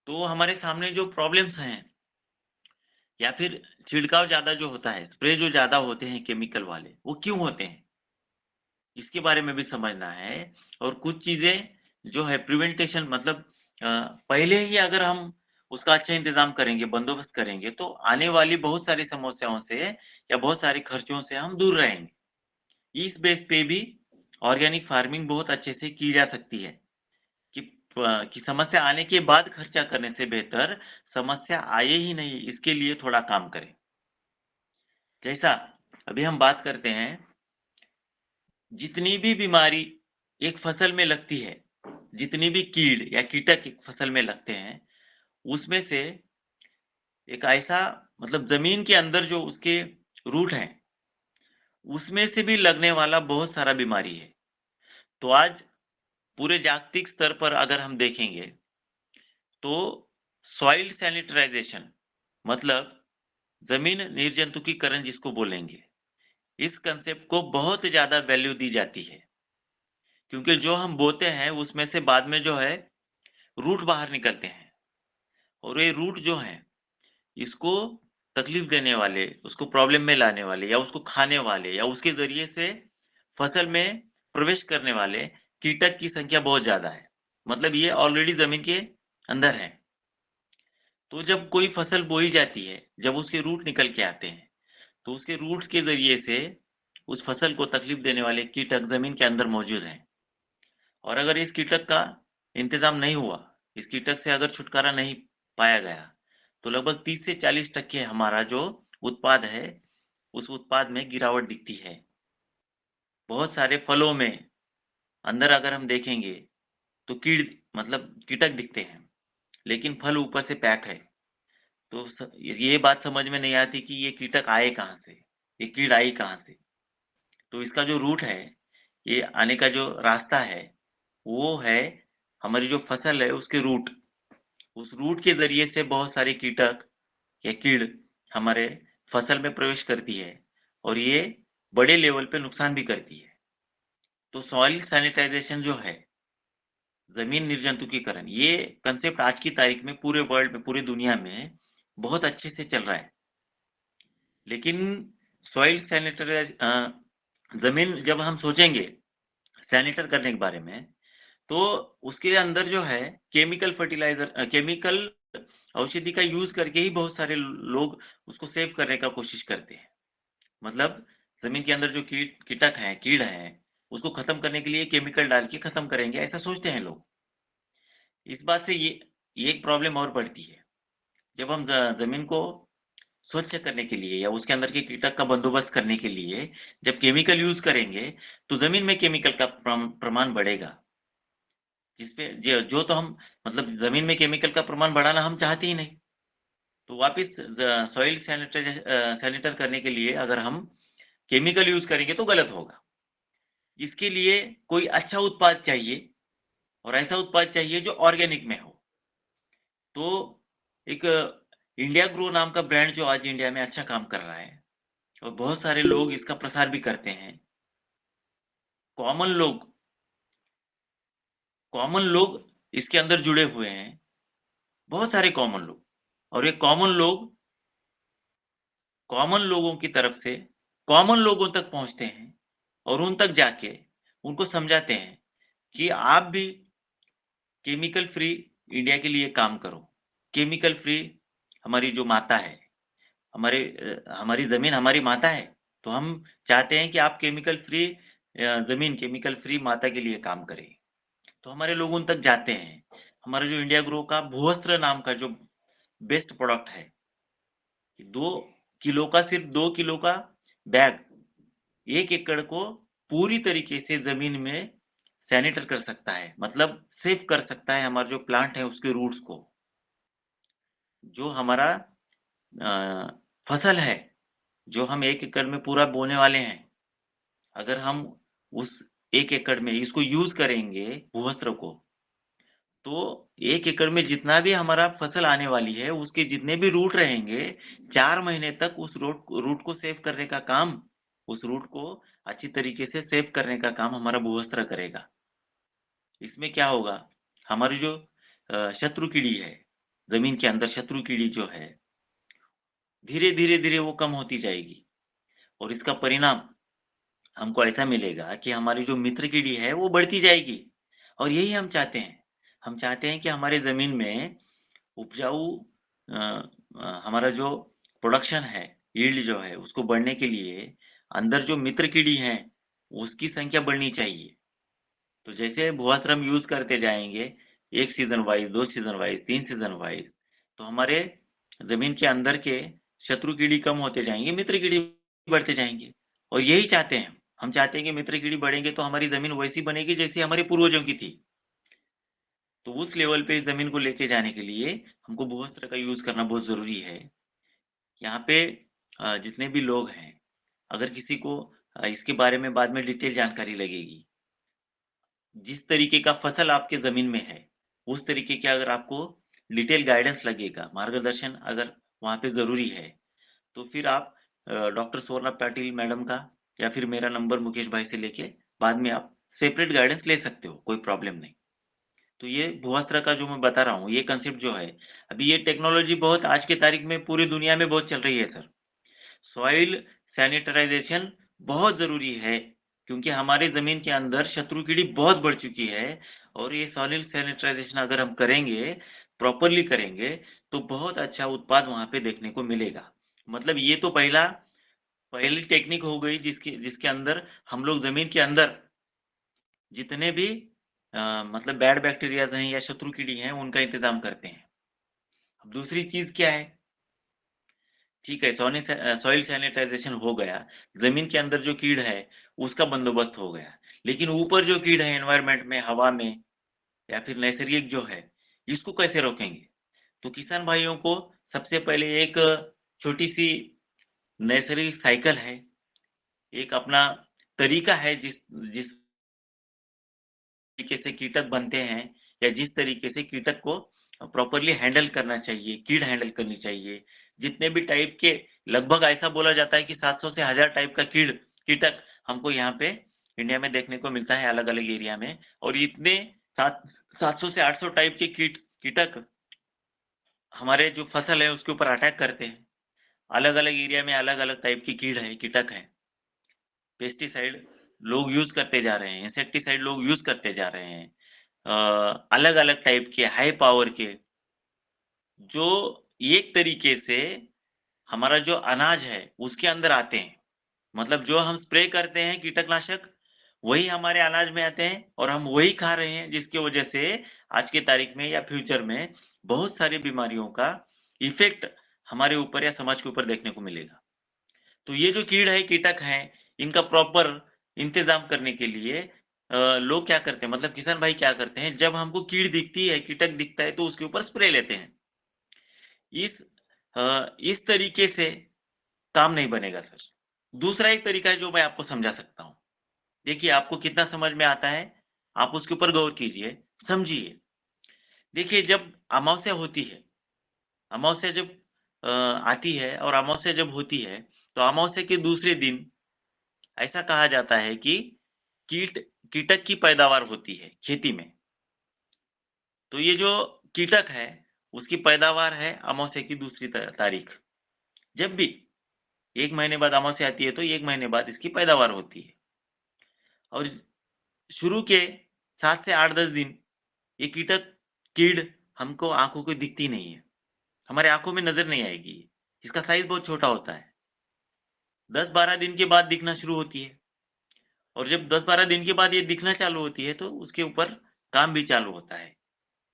तो हमारे सामने जो प्रॉब्लम्स हैं, या फिर छिड़काव ज़्यादा जो होता है, स्प्रे जो ज़्यादा होते हैं केमिकल वाले, वो क्यों होते हैं, इसके बारे में भी समझना है। और कुछ चीज़ें जो है प्रिवेंटेशन, मतलब पहले ही अगर हम उसका अच्छा इंतज़ाम करेंगे, बंदोबस्त करेंगे, तो आने वाली बहुत सारी समस्याओं से या बहुत सारे खर्चों से हम दूर रहेंगे। इस बेस पे भी ऑर्गेनिक फार्मिंग बहुत अच्छे से की जा सकती है कि समस्या आने के बाद खर्चा करने से बेहतर समस्या आए ही नहीं, इसके लिए थोड़ा काम करें। जैसा अभी हम बात करते हैं, जितनी भी बीमारी एक फसल में लगती है, जितनी भी कीड़ या कीटक एक फसल में लगते हैं, उसमें से एक ऐसा, मतलब जमीन के अंदर जो उसके रूट हैं, उसमें से भी लगने वाला बहुत सारा बीमारी है। तो आज पूरे जागतिक स्तर पर अगर हम देखेंगे तो सॉइल सैनिटाइजेशन मतलब जमीन निर्जंतुकीकरण जिसको बोलेंगे, इस कंसेप्ट को बहुत ज़्यादा वैल्यू दी जाती है, क्योंकि जो हम बोते हैं उसमें से बाद में जो है रूट बाहर निकलते हैं, और ये रूट जो हैं इसको तकलीफ देने वाले, उसको प्रॉब्लम में लाने वाले या उसको खाने वाले या उसके ज़रिए से फसल में प्रवेश करने वाले कीटक की संख्या बहुत ज़्यादा है। मतलब ये ऑलरेडी ज़मीन के अंदर है। तो जब कोई फसल बोई जाती है, जब उसके रूट निकल के आते हैं, तो उसके रूट के ज़रिए से उस फसल को तकलीफ देने वाले कीटक ज़मीन के अंदर मौजूद हैं। और अगर इस कीटक का इंतज़ाम नहीं हुआ, इस कीटक से अगर छुटकारा नहीं पाया गया, तो लगभग 30 से 40% हमारा जो उत्पाद है, उस उत्पाद में गिरावट दिखती है। बहुत सारे फलों में अंदर अगर हम देखेंगे, तो मतलब कीटक दिखते हैं, लेकिन फल ऊपर से पैक है। तो ये बात समझ में नहीं आती कि ये कीटक आए कहाँ से, ये कीड़ आई कहाँ से। तो इसका जो रूट है, ये आने का जो रास्ता है, वो है हमारी जो फसल है उसके रूट। उस रूट के ज़रिए से बहुत सारे कीटक या कीड़ हमारे फसल में प्रवेश करती है, और ये बड़े लेवल पे नुकसान भी करती है। तो सॉइल सैनिटाइजेशन जो है, ज़मीन निर्जंतुकीकरण, ये कंसेप्ट आज की तारीख में पूरे वर्ल्ड में, पूरी दुनिया में बहुत अच्छे से चल रहा है। लेकिन सॉइल ज़मीन जब हम सोचेंगे सैनिटर करने के बारे में, तो उसके अंदर जो है केमिकल फर्टिलाइज़र केमिकल औषधि का यूज़ करके ही बहुत सारे लोग उसको सेव करने का कोशिश करते हैं। मतलब ज़मीन के अंदर जो कीटक हैं, कीड़ हैं, उसको खत्म करने के लिए केमिकल डाल के खत्म करेंगे, ऐसा सोचते हैं लोग। इस बात से ये एक प्रॉब्लम और बढ़ती है। जब हम ज़मीन को स्वच्छ करने के लिए या उसके अंदर के कीटक का बंदोबस्त करने के लिए जब केमिकल यूज़ करेंगे, तो ज़मीन में केमिकल का प्रमाण बढ़ेगा। जिसपे जो तो हम मतलब ज़मीन में केमिकल का प्रमाण बढ़ाना हम चाहते ही नहीं। तो वापिस सॉइल सैनिटर करने के लिए अगर हम केमिकल यूज़ करेंगे तो गलत होगा। इसके लिए कोई अच्छा उत्पाद चाहिए, और ऐसा उत्पाद चाहिए जो ऑर्गेनिक में हो। तो एक इंडिया ग्रो नाम का ब्रांड जो आज इंडिया में अच्छा काम कर रहा है, और बहुत सारे लोग इसका प्रसार भी करते हैं। कॉमन लोग कॉमन लोग इसके अंदर जुड़े हुए हैं, बहुत सारे कॉमन लोग। और ये कॉमन लोगों की तरफ से कॉमन लोगों तक पहुँचते हैं, और उन तक जाके उनको समझाते हैं कि आप भी केमिकल फ्री इंडिया के लिए काम करो। केमिकल फ्री हमारी जो माता है, हमारी ज़मीन हमारी माता है, तो हम चाहते हैं कि आप केमिकल फ्री ज़मीन, केमिकल फ्री माता के लिए काम करें। तो हमारे लोग उन तक जाते हैं। हमारा जो इंडिया ग्रो का भूवस्त्र नाम का जो बेस्ट प्रोडक्ट है, 2 किलो का, सिर्फ 2 किलो का बैग 1 एकड़ को पूरी तरीके से ज़मीन में सैनिटर कर सकता है, मतलब सेव कर सकता है हमारा जो प्लांट है उसके रूट्स को। जो हमारा फसल है, जो हम 1 एकड़ में पूरा बोने वाले हैं, अगर हम उस 1 एकड़ में इसको यूज़ करेंगे भूवस्त्र को, तो 1 एकड़ में जितना भी हमारा फसल आने वाली है, उसके जितने भी रूट रहेंगे, 4 महीने तक उस रूट को सेव करने का काम, उस रूट को अच्छी तरीके से सेव करने का काम हमारा भूवस्त्र करेगा। इसमें क्या होगा, हमारी जो शत्रु कीड़ी है, ज़मीन के अंदर शत्रु कीड़ी जो है, धीरे-धीरे वो कम होती जाएगी, और इसका परिणाम हमको ऐसा मिलेगा कि हमारी जो मित्र कीड़ी है वो बढ़ती जाएगी, और यही हम चाहते हैं। हम चाहते हैं कि हमारे ज़मीन में उपजाऊ हमारा जो प्रोडक्शन है, यील्ड जो है उसको बढ़ने के लिए अंदर जो मित्र कीड़ी हैं, उसकी संख्या बढ़नी चाहिए। तो जैसे भुआश्रम हम यूज़ करते जाएँगे, 1 season wise, 2 season wise, 3 season wise, तो हमारे ज़मीन के अंदर के शत्रु कीड़ी कम होते जाएँगे, मित्र कीड़ी बढ़ते जाएँगे, और यही चाहते हैं। हम चाहते हैं कि मित्र कीड़ी बढ़ेंगे तो हमारी ज़मीन वैसी बनेगी जैसी हमारे पूर्वजों की थी। तो उस लेवल पे ज़मीन को लेके जाने के लिए हमको भूवस्त्र का यूज़ करना बहुत ज़रूरी है। यहाँ पे जितने भी लोग हैं, अगर किसी को इसके बारे में बाद में डिटेल जानकारी लगेगी। जिस तरीके का फसल आपके ज़मीन में है, उस तरीके के अगर आपको डिटेल गाइडेंस लगेगा, मार्गदर्शन अगर वहाँ पे ज़रूरी है, तो फिर आप डॉक्टर सुवर्णा पाटिल मैडम का या फिर मेरा नंबर मुकेश भाई से लेके बाद में आप सेपरेट गाइडेंस ले सकते हो, कोई प्रॉब्लम नहीं। तो ये भूवस्त्र का जो मैं बता रहा हूँ, ये कंसेप्ट जो है, अभी ये टेक्नोलॉजी बहुत आज की तारीख में पूरी दुनिया में बहुत चल रही है सर। सॉइल सैनिटाइजेशन बहुत ज़रूरी है, क्योंकि हमारे ज़मीन के अंदर शत्रु कीड़ी बहुत बढ़ चुकी है और ये सॉइल सैनिटाइजेशन अगर हम करेंगे, प्रॉपरली करेंगे, तो बहुत अच्छा उत्पाद वहाँ पे देखने को मिलेगा। मतलब ये तो पहली टेक्निक हो गई जिसके अंदर हम लोग ज़मीन के अंदर जितने भी मतलब बैड बैक्टीरियाज़ हैं या शत्रु कीड़ी हैं, उनका इंतज़ाम करते हैं। अब दूसरी चीज़ क्या है? ठीक है, सॉइल सैनिटाइजेशन हो गया, ज़मीन के अंदर जो कीड़ है, उसका बंदोबस्त हो गया। लेकिन ऊपर जो कीड़ है एनवायरनमेंट में, हवा में या फिर नैसर्गिक जो है, इसको कैसे रोकेंगे? तो किसान भाइयों को सबसे पहले एक छोटी-सी नैसर्गिक साइकिल है, एक अपना तरीका है जिस जिस तरीके से कीटक बनते हैं या जिस तरीके से कीटक को प्रॉपरली हैंडल करना चाहिए, कीड़ हैंडल करनी चाहिए। जितने भी टाइप के लगभग ऐसा बोला जाता है कि 700 से 1000 टाइप का कीटक हमको यहाँ पे इंडिया में देखने को मिलता है अलग-अलग एरिया में और इतने 700 से 800 टाइप के कीटक हमारे जो फसल है उसके ऊपर अटैक करते हैं। अलग-अलग एरिया में अलग-अलग टाइप की कीड़ है, कीटक हैं। पेस्टिसाइड लोग यूज़ करते जा रहे हैं, इंसेक्टिसाइड लोग यूज़ करते जा रहे हैं। अलग-अलग टाइप के हाई पावर के जो एक तरीके से हमारा जो अनाज है उसके अंदर आते हैं। मतलब जो हम स्प्रे करते हैं कीटकनाशक वही हमारे अनाज में आते हैं और हम वही खा रहे हैं जिसकी वजह से आज की तारीख में या फ्यूचर में बहुत सारी बीमारियों का इफ़ेक्ट हमारे ऊपर या समाज के ऊपर देखने को मिलेगा। तो ये जो कीड़ है, कीटक हैं, इनका प्रॉपर इंतज़ाम करने के लिए लोग क्या करते हैं मतलब किसान भाई क्या करते हैं, जब हमको कीड़ दिखती है, कीटक दिखता है तो उसके ऊपर स्प्रे लेते हैं। इस तरीके से काम नहीं बनेगा सर। दूसरा एक तरीका है जो मैं आपको समझा सकता हूँ। देखिए आपको कितना समझ में आता है, आप उसके ऊपर गौर कीजिए, समझिए। देखिए जब अमावस्या होती है, अमावस्या जब आती है और अमावस्या जब होती है, तो अमावस्या के दूसरे दिन ऐसा कहा जाता है कि कीट कीटक की पैदावार होती है खेती में। तो ये जो कीटक है, उसकी पैदावार है अमावस्या की दूसरी तारीख। जब भी 1 महीने बाद अमावस्या आती है, तो 1 महीने बाद इसकी पैदावार होती है। और शुरू के 7 से 8-10 दिन ये कीड़ हमको आँखों को दिखती नहीं है। हमारे आँखों में नज़र नहीं आएगी। इसका साइज़ बहुत छोटा होता है। 10-12 दिन के बाद दिखना शुरू होती है और जब 10-12 दिन के बाद ये दिखना चालू होती है, तो उसके ऊपर काम भी चालू होता है।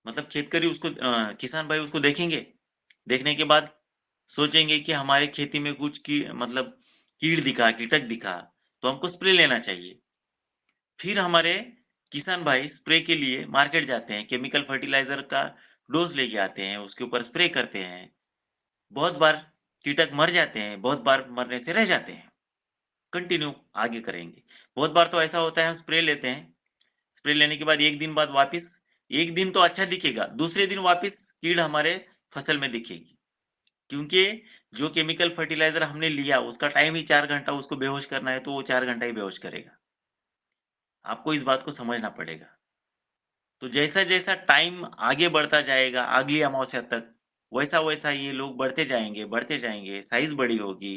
मतलब खेतकरी उसको किसान भाई उसको देखेंगे, देखने के बाद सोचेंगे कि हमारी खेती में कुछ मतलब कीड़ दिखा, कीटक दिखा, तो हमको स्प्रे लेना चाहिए। फिर हमारे किसान भाई स्प्रे के लिए मार्केट जाते हैं, केमिकल फर्टिलाइज़र का डोज़ लेके आते हैं, उसके ऊपर स्प्रे करते हैं। बहुत बार कीटक मर जाते हैं, बहुत बार मरने से रह जाते हैं। कंटिन्यू आगे करेंगे। बहुत बार तो ऐसा होता है हम स्प्रे लेते हैं, स्प्रे लेने के बाद 1 दिन बाद वापिस 1 दिन तो अच्छा दिखेगा, दूसरे दिन वापिस कीड़ हमारे फसल में दिखेगी। क्योंकि जो केमिकल फर्टिलाइज़र हमने लिया उसका टाइम ही 4 घंटा उसको बेहोश करना है, तो वो 4 घंटा ही बेहोश करेगा। आपको इस बात को समझना पड़ेगा। तो जैसा-जैसा टाइम आगे बढ़ता जाएगा, अगली अमावस्या तक, वैसा-वैसा ये लोग बढ़ते जाएँगे, साइज़ बड़ी होगी,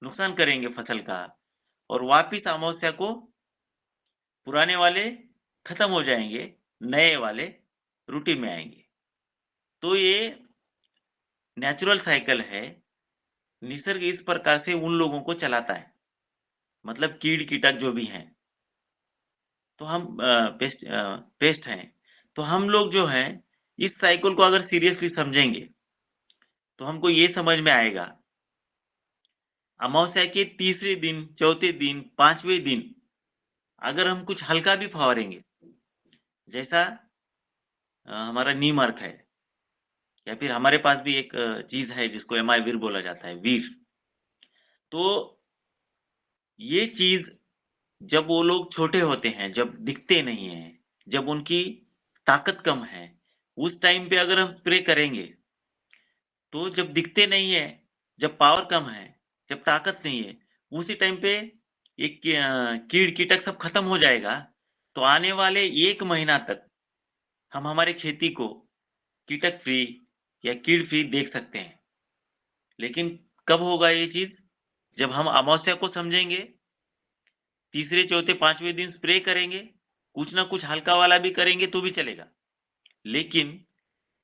नुकसान करेंगे फसल का और वापिस अमावस्या को पुराने वाले खत्म हो जाएँगे, नए वाले रूटीन में आएँगे। तो ये नेचुरल साइकिल है, निसर्ग इस प्रकार से उन लोगों को चलाता है, मतलब कीट-कीटक जो भी हैं। तो हम पेस्ट हैं, तो हम लोग जो हैं, इस साइकिल को अगर सीरियसली समझेंगे, तो हमको ये समझ में आएगा, अमावस्या के तीसरे दिन, चौथे दिन, 5वें दिन, अगर हम कुछ हल्का भी फवारेंगे, जैसा हमारा नीम अर्क है या फिर हमारे पास भी एक चीज़ है जिसको एमाइवीर बोला जाता है, वीर। तो ये चीज जब वो लोग छोटे होते हैं, जब दिखते नहीं हैं, जब उनकी ताकत कम है, उस टाइम पे अगर हम स्प्रे करेंगे तो जब दिखते नहीं है, जब पावर कम है, जब ताकत नहीं है, उसी टाइम पे एक कीड़ कीटक सब खत्म हो जाएगा, तो आने वाले 1 महीना तक हम हमारे खेती को कीटक फ्री या कीड़ फ्री देख सकते हैं। लेकिन कब होगा ये चीज? जब हम अमावस्या को समझेंगे, तीसरे चौथे पांचवें दिन स्प्रे करेंगे, कुछ ना कुछ हल्का वाला भी करेंगे तो भी चलेगा। लेकिन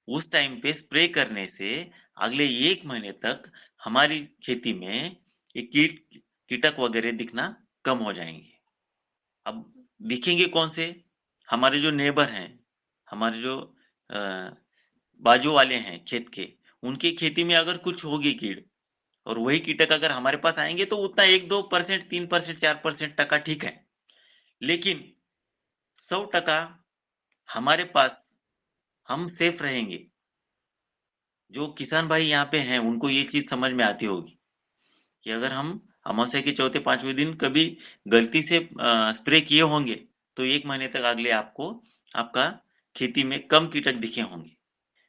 उस टाइम पे स्प्रे करने से अगले 1 महीने तक हमारी खेती में ये कीटक वगैरह दिखना कम हो जाएंगे। अब दिखेंगे कौन से? हमारे जो नेबर हैं, हमारे जो बाजू वाले हैं खेत के, उनकी खेती में अगर कुछ होगी कीड़ और वही कीटक अगर हमारे पास आएंगे तो उतना 1-2%, 3%, 4% टका ठीक है। लेकिन 100% हमारे पास हम सेफ रहेंगे। जो किसान भाई यहाँ पे हैं उनको ये चीज समझ में आती होगी कि अगर हम अमावस्या के चौथे पांचवें दिन कभी गलती से स्प्रे किए होंगे तो 1 महीने तक अगले आपको आपका खेती में कम कीटक दिखे होंगे।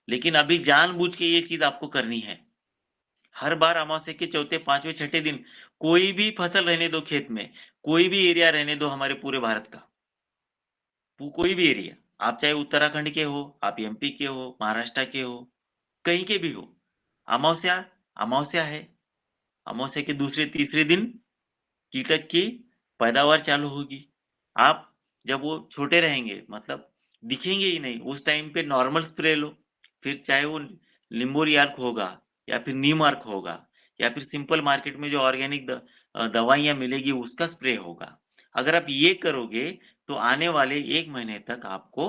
लेकिन अभी जानबूझ के ये चीज आपको करनी है। हर बार अमावस्या के चौथे पांचवें छठे दिन कोई भी फसल रहने दो खेत में, कोई भी एरिया रहने दो हमारे पूरे भारत का, कोई भी एरिया, आप चाहे उत्तराखंड के हो, आप एमपी के हो, महाराष्ट्र के हो, कहीं के भी हो, अमावस्या अमावस्या है। अमावस्या के दूसरे तीसरे दिन कीटक की पैदावार चालू होगी। आप जब वो छोटे रहेंगे, मतलब दिखेंगे ही नहीं, उस टाइम पे नॉर्मल स्प्रे लो, फिर चाहे वो लिम्बोरियार्क होगा या फिर नीमार्क होगा या फिर सिंपल मार्केट में जो ऑर्गेनिक दवाइयाँ मिलेगी उसका स्प्रे होगा। अगर आप ये करोगे तो आने वाले 1 महीने तक आपको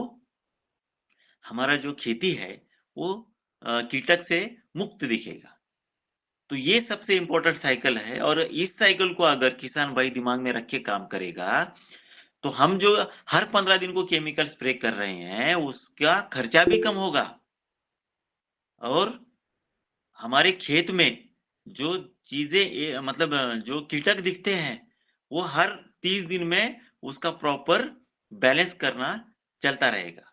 हमारा जो खेती है वो कीटक से मुक्त दिखेगा। तो ये सबसे इम्पोर्टेंट साइकिल है और इस साइकिल को अगर किसान भाई दिमाग में रख के काम करेगा तो हम जो हर 15 दिन को केमिकल स्प्रे कर रहे हैं उसका खर्चा भी कम होगा और हमारे खेत में जो चीजें मतलब जो कीटक दिखते हैं वो हर 30 दिन में उसका प्रॉपर बैलेंस करना चलता रहेगा।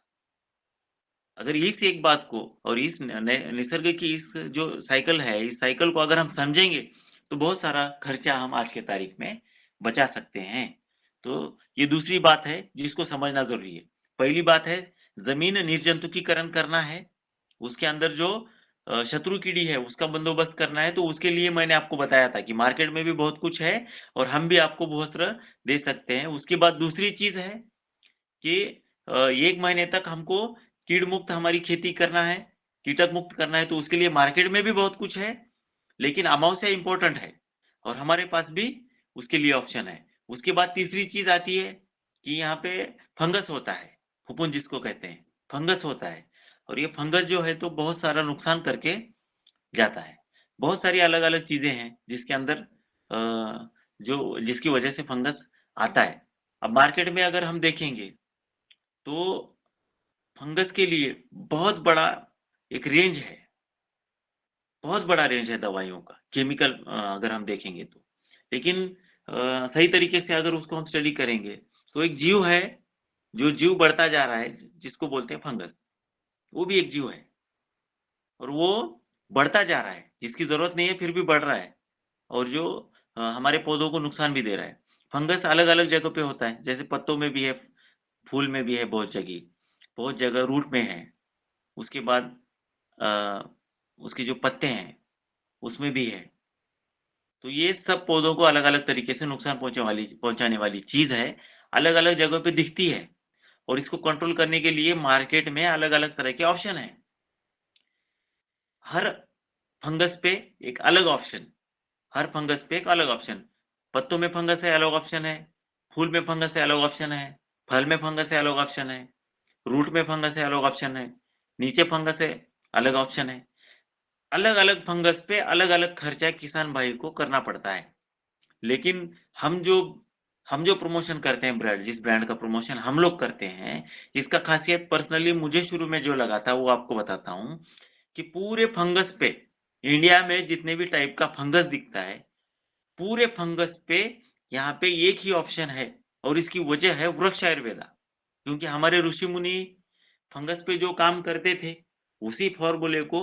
अगर इस एक बात को और इस निसर्ग की इस जो साइकिल है, इस साइकिल को अगर हम समझेंगे तो बहुत सारा खर्चा हम आज के तारीख में बचा सकते हैं। तो ये दूसरी बात है जिसको समझना जरूरी है। पहली बात है जमीन निर्जंतुकीकरण करना है, उसके अंदर जो शत्रु कीड़ी है उसका बंदोबस्त करना है। तो उसके लिए मैंने आपको बताया था कि मार्केट में भी बहुत कुछ है और हम भी आपको बहुत सारा दे सकते हैं। उसके बाद दूसरी चीज है कि 1 महीने तक हमको कीड़ मुक्त हमारी खेती करना है, कीटक मुक्त करना है, तो उसके लिए मार्केट में भी बहुत कुछ है, लेकिन अमावस्या इंपॉर्टेंट है और हमारे पास भी उसके लिए ऑप्शन है। उसके बाद तीसरी चीज आती है कि यहाँ पे फंगस होता है, फफूंद जिसको कहते हैं, फंगस होता है और ये फंगस जो है तो बहुत सारा नुकसान करके जाता है। बहुत सारी अलग अलग चीजें हैं जिसके अंदर जो जिसकी वजह से फंगस आता है। अब मार्केट में अगर हम देखेंगे तो फंगस के लिए बहुत बड़ा एक रेंज है, बहुत बड़ा रेंज है दवाइयों का, केमिकल अगर हम देखेंगे तो। लेकिन सही तरीके से अगर उसको हम स्टडी करेंगे तो एक जीव है जो जीव बढ़ता जा रहा है जिसको बोलते हैं फंगस, वो भी एक जीव है और वो बढ़ता जा रहा है, जिसकी जरूरत नहीं है फिर भी बढ़ रहा है और जो हमारे पौधों को नुकसान भी दे रहा है। फंगस अलग अलग जगह पे होता है, जैसे पत्तों में भी है, फूल में भी है, बहुत जगह रूट में है, उसके बाद अ, उसके जो पत्ते हैं उसमें भी है। तो ये सब पौधों को अलग अलग तरीके से नुकसान पहुंचाने वाली चीज है, अलग अलग जगह पे दिखती है और इसको कंट्रोल करने के लिए मार्केट में अलग अलग तरह के ऑप्शन है। हर फंगस पे एक अलग ऑप्शन, हर फंगस पे एक अलग ऑप्शन, पत्तों में फंगस है अलग ऑप्शन है, फूल में फंगस है अलग ऑप्शन है, फल में फंगस है अलग ऑप्शन है, रूट में फंगस है अलग ऑप्शन है, नीचे फंगस है अलग ऑप्शन है। अलग अलग फंगस पे अलग अलग खर्चा किसान भाई को करना पड़ता है। लेकिन हम जो प्रमोशन करते हैं ब्रांड, जिस ब्रांड का प्रमोशन हम लोग करते हैं, इसका खासियत पर्सनली मुझे शुरू में जो लगा था वो आपको बताता हूँ कि पूरे फंगस पे, इंडिया में जितने भी टाइप का फंगस दिखता है, पूरे फंगस पे यहाँ पे एक ही ऑप्शन है और इसकी वजह है वृक्ष आयुर्वेदा, क्योंकि हमारे ऋषि मुनि फंगस पे जो काम करते थे उसी फॉर्मूले को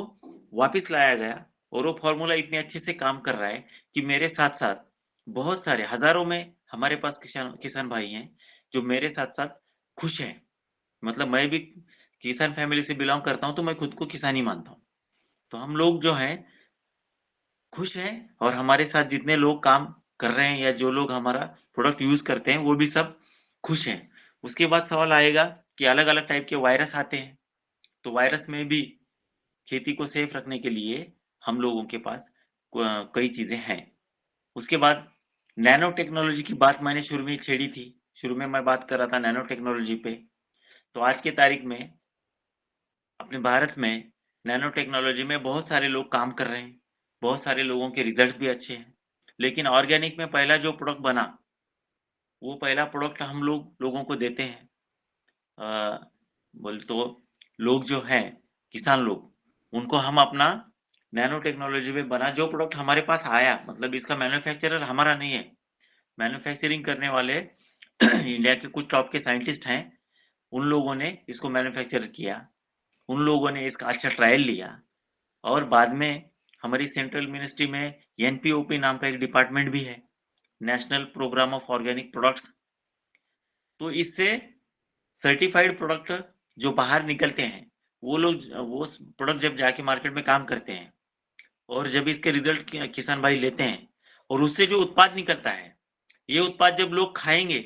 वापस लाया गया और वो फॉर्मूला इतने अच्छे से काम कर रहा है कि मेरे साथ साथ बहुत सारे हजारों में हमारे पास किसान भाई हैं जो मेरे साथ साथ खुश हैं। मतलब मैं भी किसान फैमिली से बिलोंग करता हूँ, तो मैं खुद को किसान ही मानता हूँ। तो हम लोग जो हैं खुश हैं और हमारे साथ जितने लोग काम कर रहे हैं या जो लोग हमारा प्रोडक्ट यूज करते हैं वो भी सब खुश हैं। उसके बाद सवाल आएगा कि अलग अलग टाइप के वायरस आते हैं, तो वायरस में भी खेती को सेफ रखने के लिए हम लोगों के पास कई चीजें हैं। उसके बाद नैनो टेक्नोलॉजी की बात मैंने शुरू में छेड़ी थी, शुरू में मैं बात कर रहा था नैनो टेक्नोलॉजी पे। तो आज के तारीख में अपने भारत में नैनो टेक्नोलॉजी में बहुत सारे लोग काम कर रहे हैं, बहुत सारे लोगों के रिजल्ट भी अच्छे हैं। लेकिन ऑर्गेनिक में पहला जो प्रोडक्ट बना वो पहला प्रोडक्ट हम लोगों को देते हैं। बोल तो लोग जो हैं किसान लोग, उनको हम अपना नैनो टेक्नोलॉजी में बना जो प्रोडक्ट हमारे पास आया, मतलब इसका मैन्युफैक्चरर हमारा नहीं है, मैन्युफैक्चरिंग करने वाले इंडिया के कुछ टॉप के साइंटिस्ट हैं, उन लोगों ने इसको मैन्युफैक्चर किया, उन लोगों ने इसका अच्छा ट्रायल लिया और बाद में हमारी सेंट्रल मिनिस्ट्री में एनपीओपी नाम का एक डिपार्टमेंट भी है, national programme of organic products. तो इससे सर्टिफाइड प्रोडक्ट जो बाहर निकलते हैं वो लोग वो प्रोडक्ट जब जाके मार्केट में काम करते हैं और जब इसके रिजल्ट किसान भाई लेते हैं और उससे जो उत्पाद निकलता है, ये उत्पाद जब लोग खाएंगे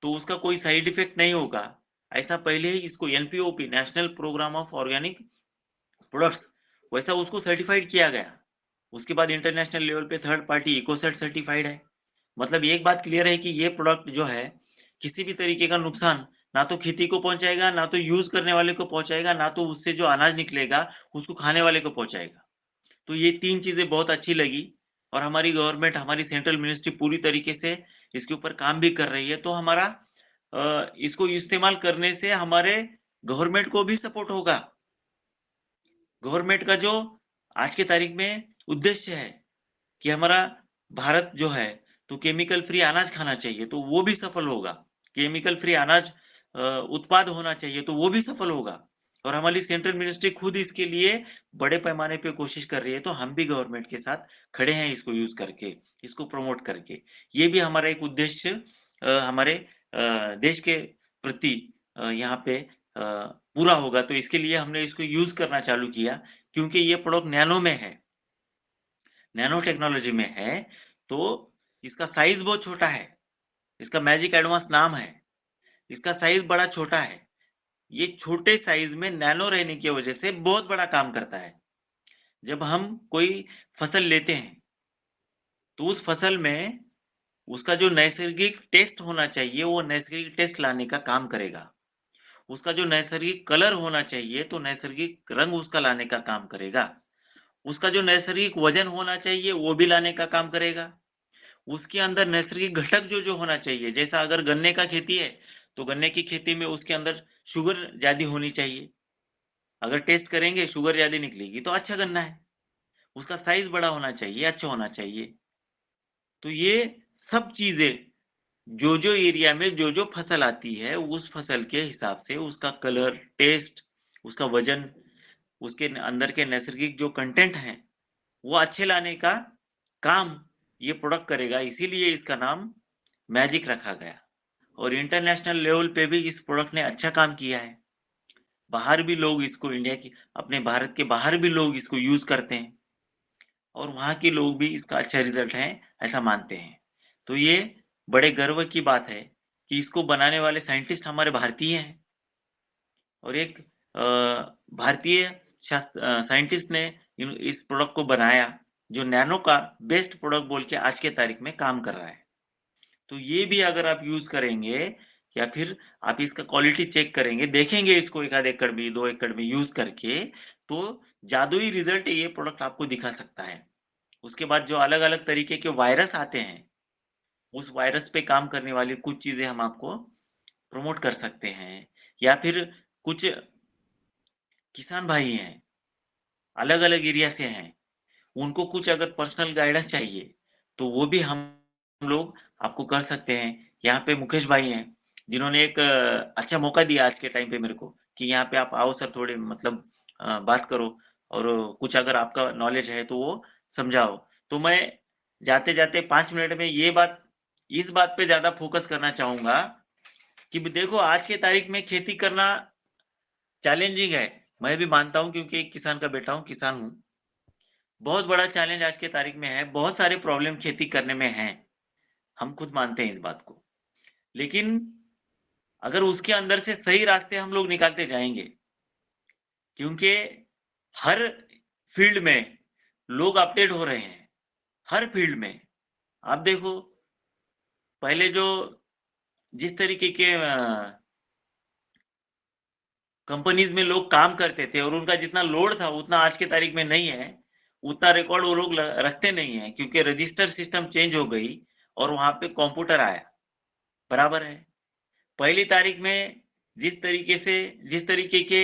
तो उसका कोई साइड इफेक्ट नहीं होगा, ऐसा पहले ही इसको NPOP national programme of organic products वैसा उसको सर्टिफाइड किया गया। उसके बाद इंटरनेशनल लेवल पे थर्ड पार्टी इकोसेट सर्टिफाइड है। मतलब एक बात क्लियर है कि ये प्रोडक्ट जो है किसी भी तरीके का नुकसान ना तो खेती को पहुंचाएगा, ना तो यूज करने वाले को पहुंचाएगा, ना तो उससे जो अनाज निकलेगा उसको खाने वाले को पहुंचाएगा। तो ये तीन चीजें बहुत अच्छी लगी और हमारी गवर्नमेंट, हमारी सेंट्रल मिनिस्ट्री पूरी तरीके से इसके ऊपर काम भी कर रही है। तो हमारा इसको इस्तेमाल करने से हमारे गवर्नमेंट को भी सपोर्ट होगा। गवर्नमेंट का जो आज की तारीख में उद्देश्य है कि हमारा भारत जो है तो केमिकल फ्री अनाज खाना चाहिए, तो वो भी सफल होगा। केमिकल फ्री अनाज उत्पाद होना चाहिए, तो वो भी सफल होगा। और हमारी सेंट्रल मिनिस्ट्री खुद इसके लिए बड़े पैमाने पे कोशिश कर रही है, तो हम भी गवर्नमेंट के साथ खड़े हैं इसको यूज करके, इसको प्रमोट करके। ये भी हमारा एक उद्देश्य हमारे देश के प्रति यहाँ पे पूरा होगा। तो इसके लिए हमने इसको यूज करना चालू किया, क्योंकि ये प्रोडक्ट नैनो में है, नैनो टेक्नोलॉजी में है, तो इसका साइज बहुत छोटा है। इसका मैजिक एडवांस नाम है, इसका साइज बड़ा छोटा है। ये छोटे साइज में नैनो रहने की वजह से बहुत बड़ा काम करता है। जब हम कोई फसल लेते हैं तो उस फसल में उसका जो नैसर्गिक टेस्ट होना चाहिए वो नैसर्गिक टेस्ट लाने का काम करेगा। उसका जो नैसर्गिक कलर होना चाहिए तो नैसर्गिक रंग उसका लाने का काम करेगा। उसका जो नैसर्गिक वजन होना चाहिए वो भी लाने का काम करेगा। उसके अंदर नैसर्गिक घटक जो जो होना चाहिए, जैसा अगर गन्ने का खेती है तो गन्ने की खेती में उसके अंदर शुगर ज्यादा होनी चाहिए। अगर टेस्ट करेंगे शुगर ज्यादा निकलेगी तो अच्छा गन्ना है। उसका साइज बड़ा होना चाहिए, अच्छा होना चाहिए। तो ये सब चीजें जो जो एरिया में जो जो फसल आती है उस फसल के हिसाब से उसका कलर, टेस्ट, उसका वजन, उसके अंदर के नैसर्गिक जो कंटेंट हैं वो अच्छे लाने का काम ये प्रोडक्ट करेगा। इसीलिए इसका नाम मैजिक रखा गया और इंटरनेशनल लेवल पे भी इस प्रोडक्ट ने अच्छा काम किया है। बाहर भी लोग इसको, इंडिया की, अपने भारत के बाहर भी लोग इसको यूज करते हैं और वहाँ के लोग भी इसका अच्छा रिजल्ट है ऐसा मानते हैं। तो ये बड़े गर्व की बात है कि इसको बनाने वाले साइंटिस्ट हमारे भारतीय हैं और एक भारतीय साइंटिस्ट ने इस प्रोडक्ट को बनाया जो नैनो का बेस्ट प्रोडक्ट बोल के आज के तारीख में काम कर रहा है। तो ये भी अगर आप यूज करेंगे या फिर आप इसका क्वालिटी चेक करेंगे, देखेंगे इसको 1 आध एकड़ में, 2 एकड़ में यूज करके, तो जादुई रिजल्ट ये प्रोडक्ट आपको दिखा सकता है। उसके बाद जो अलग अलग तरीके के वायरस आते हैं उस वायरस पे काम करने वाली कुछ चीजें हम आपको प्रमोट कर सकते हैं। या फिर कुछ किसान भाई हैं, अलग अलग एरिया से हैं, उनको कुछ अगर पर्सनल गाइडेंस चाहिए तो वो भी हम हम लोग आपको कर सकते हैं। यहाँ पे मुकेश भाई हैं जिन्होंने एक अच्छा मौका दिया आज के टाइम पे मेरे को कि यहाँ पे आप आओ सर, थोड़े मतलब बात करो और कुछ अगर आपका नॉलेज है तो वो समझाओ। तो मैं जाते जाते 5 मिनट में इस बात पे ज़्यादा फोकस करना चाहूँगा कि देखो आज के तारीख में खेती करना चैलेंजिंग है। मैं भी मानता हूँ क्योंकि एक किसान का बेटा हूँ, किसान हूँ। बहुत बड़ा चैलेंज आज के तारीख में है, बहुत सारे प्रॉब्लम खेती करने में हैं, हम खुद मानते हैं इस बात को। लेकिन अगर उसके अंदर से सही रास्ते हम लोग निकालते जाएंगे, क्योंकि हर फील्ड में लोग अपडेट हो रहे हैं, हर फील्ड में। आप देखो पहले जो जिस तरीके के कंपनीज में लोग काम करते थे और उनका जितना लोड था उतना आज के तारीख में नहीं है, उतना रिकॉर्ड वो लोग रखते नहीं है क्योंकि रजिस्टर सिस्टम चेंज हो गई और वहाँ पे कंप्यूटर आया, बराबर है। पहली तारीख में जिस तरीके के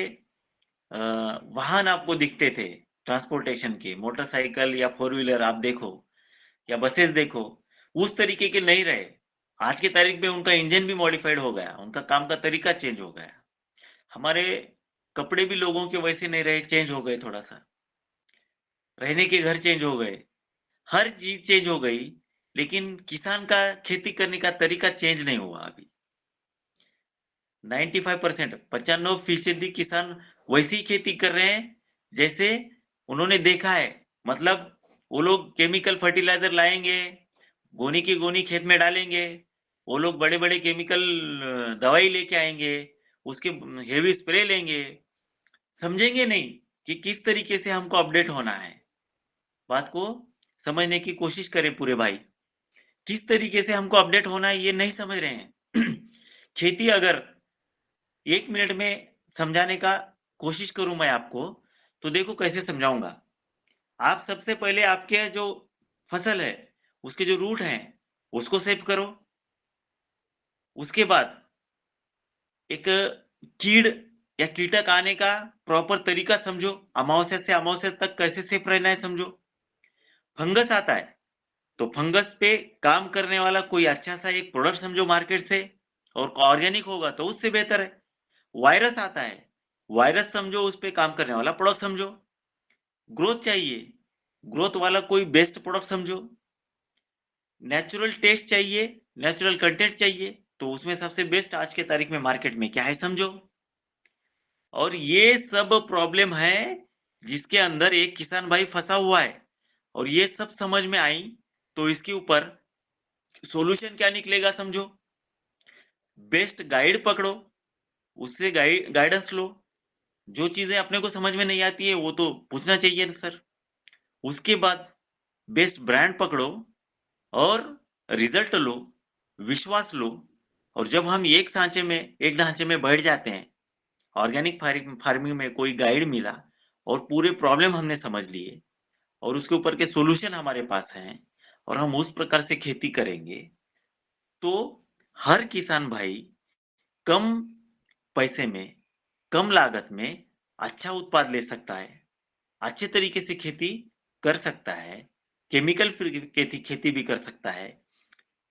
वाहन आपको दिखते थे ट्रांसपोर्टेशन के, मोटरसाइकिल या 4 व्हीलर आप देखो या बसेस देखो, उस तरीके के नहीं रहे। आज की तारीख में उनका इंजन भी मॉडिफाइड हो गया, उनका काम का तरीका चेंज हो गया। हमारे कपड़े भी लोगों के वैसे नहीं रहे, चेंज हो गए, थोड़ा सा रहने के घर चेंज हो गए, हर चीज चेंज हो गई। लेकिन किसान का खेती करने का तरीका चेंज नहीं हुआ अभी। 95% 95% किसान वैसी खेती कर रहे हैं जैसे उन्होंने देखा है। मतलब वो लोग केमिकल फर्टिलाइजर लाएंगे, गोनी की गोनी खेत में डालेंगे, वो लोग बड़े बड़े केमिकल दवाई लेके आएंगे, उसके हेवी स्प्रे लेंगे, समझेंगे नहीं कि किस तरीके से हमको अपडेट होना है। बात को समझने की कोशिश करें पूरे भाई, किस तरीके से हमको अपडेट होना है ये नहीं समझ रहे हैं। खेती अगर 1 मिनट में समझाने का कोशिश करूं मैं आपको, तो देखो कैसे समझाऊंगा। आप सबसे पहले आपके जो फसल है उसके जो रूट हैं उसको सेव करो। उसके बाद एक कीड़ या कीटक आने का प्रॉपर तरीका समझो, अमावस्या से अमावस्या तक कैसे सेफ रहना है समझो। फंगस आता है तो फंगस पे काम करने वाला कोई अच्छा सा एक प्रोडक्ट समझो मार्केट से, और ऑर्गेनिक होगा तो उससे बेहतर है। वायरस आता है, वायरस समझो, उस पे काम करने वाला प्रोडक्ट समझो। ग्रोथ चाहिए, ग्रोथ वाला कोई बेस्ट प्रोडक्ट समझो। नेचुरल टेस्ट चाहिए, नेचुरल कंटेंट चाहिए, तो उसमें सबसे बेस्ट आज के तारीख में मार्केट में क्या है समझो। और ये सब प्रॉब्लम है जिसके अंदर एक किसान भाई फंसा हुआ है, और ये सब समझ में आई तो इसके ऊपर सॉल्यूशन क्या निकलेगा समझो। बेस्ट गाइड पकड़ो, उससे गाइडेंस लो। जो चीजें अपने को समझ में नहीं आती है वो तो पूछना चाहिए ना सर। उसके बाद बेस्ट ब्रांड पकड़ो और रिजल्ट लो, विश्वास लो। और जब हम एक ढांचे में बैठ जाते हैं, ऑर्गेनिक फार्मिंग में कोई गाइड मिला और पूरे प्रॉब्लम हमने समझ लिए और उसके ऊपर के सॉल्यूशन हमारे पास हैं और हम उस प्रकार से खेती करेंगे, तो हर किसान भाई कम पैसे में, कम लागत में अच्छा उत्पाद ले सकता है, अच्छे तरीके से खेती कर सकता है, केमिकल फ्री खेती भी कर सकता है,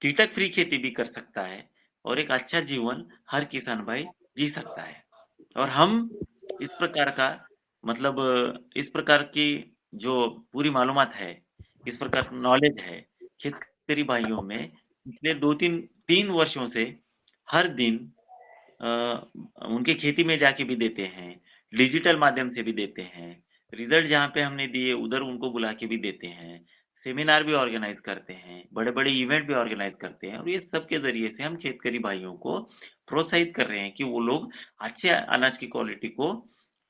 कीटक फ्री खेती भी कर सकता है, और एक अच्छा जीवन हर किसान भाई जी सकता है। और हम इस प्रकार का मतलब इस प्रकार की जो पूरी मालूमात है, इस प्रकार का नॉलेज है शेतकरी भाइयों में, पिछले 2-3 वर्षों से हर दिन अ, उनके खेती में जाके भी देते हैं, डिजिटल माध्यम से भी देते हैं, रिजल्ट जहाँ पे हमने दिए उधर उनको बुला के भी देते हैं, सेमिनार भी ऑर्गेनाइज करते हैं, बड़े-बड़े इवेंट भी ऑर्गेनाइज करते हैं, और ये सब के ज़रिए से हम शेतकरी भाइयों को प्रोत्साहित कर रहे हैं कि वो लोग अच्छे अनाज की क्वालिटी को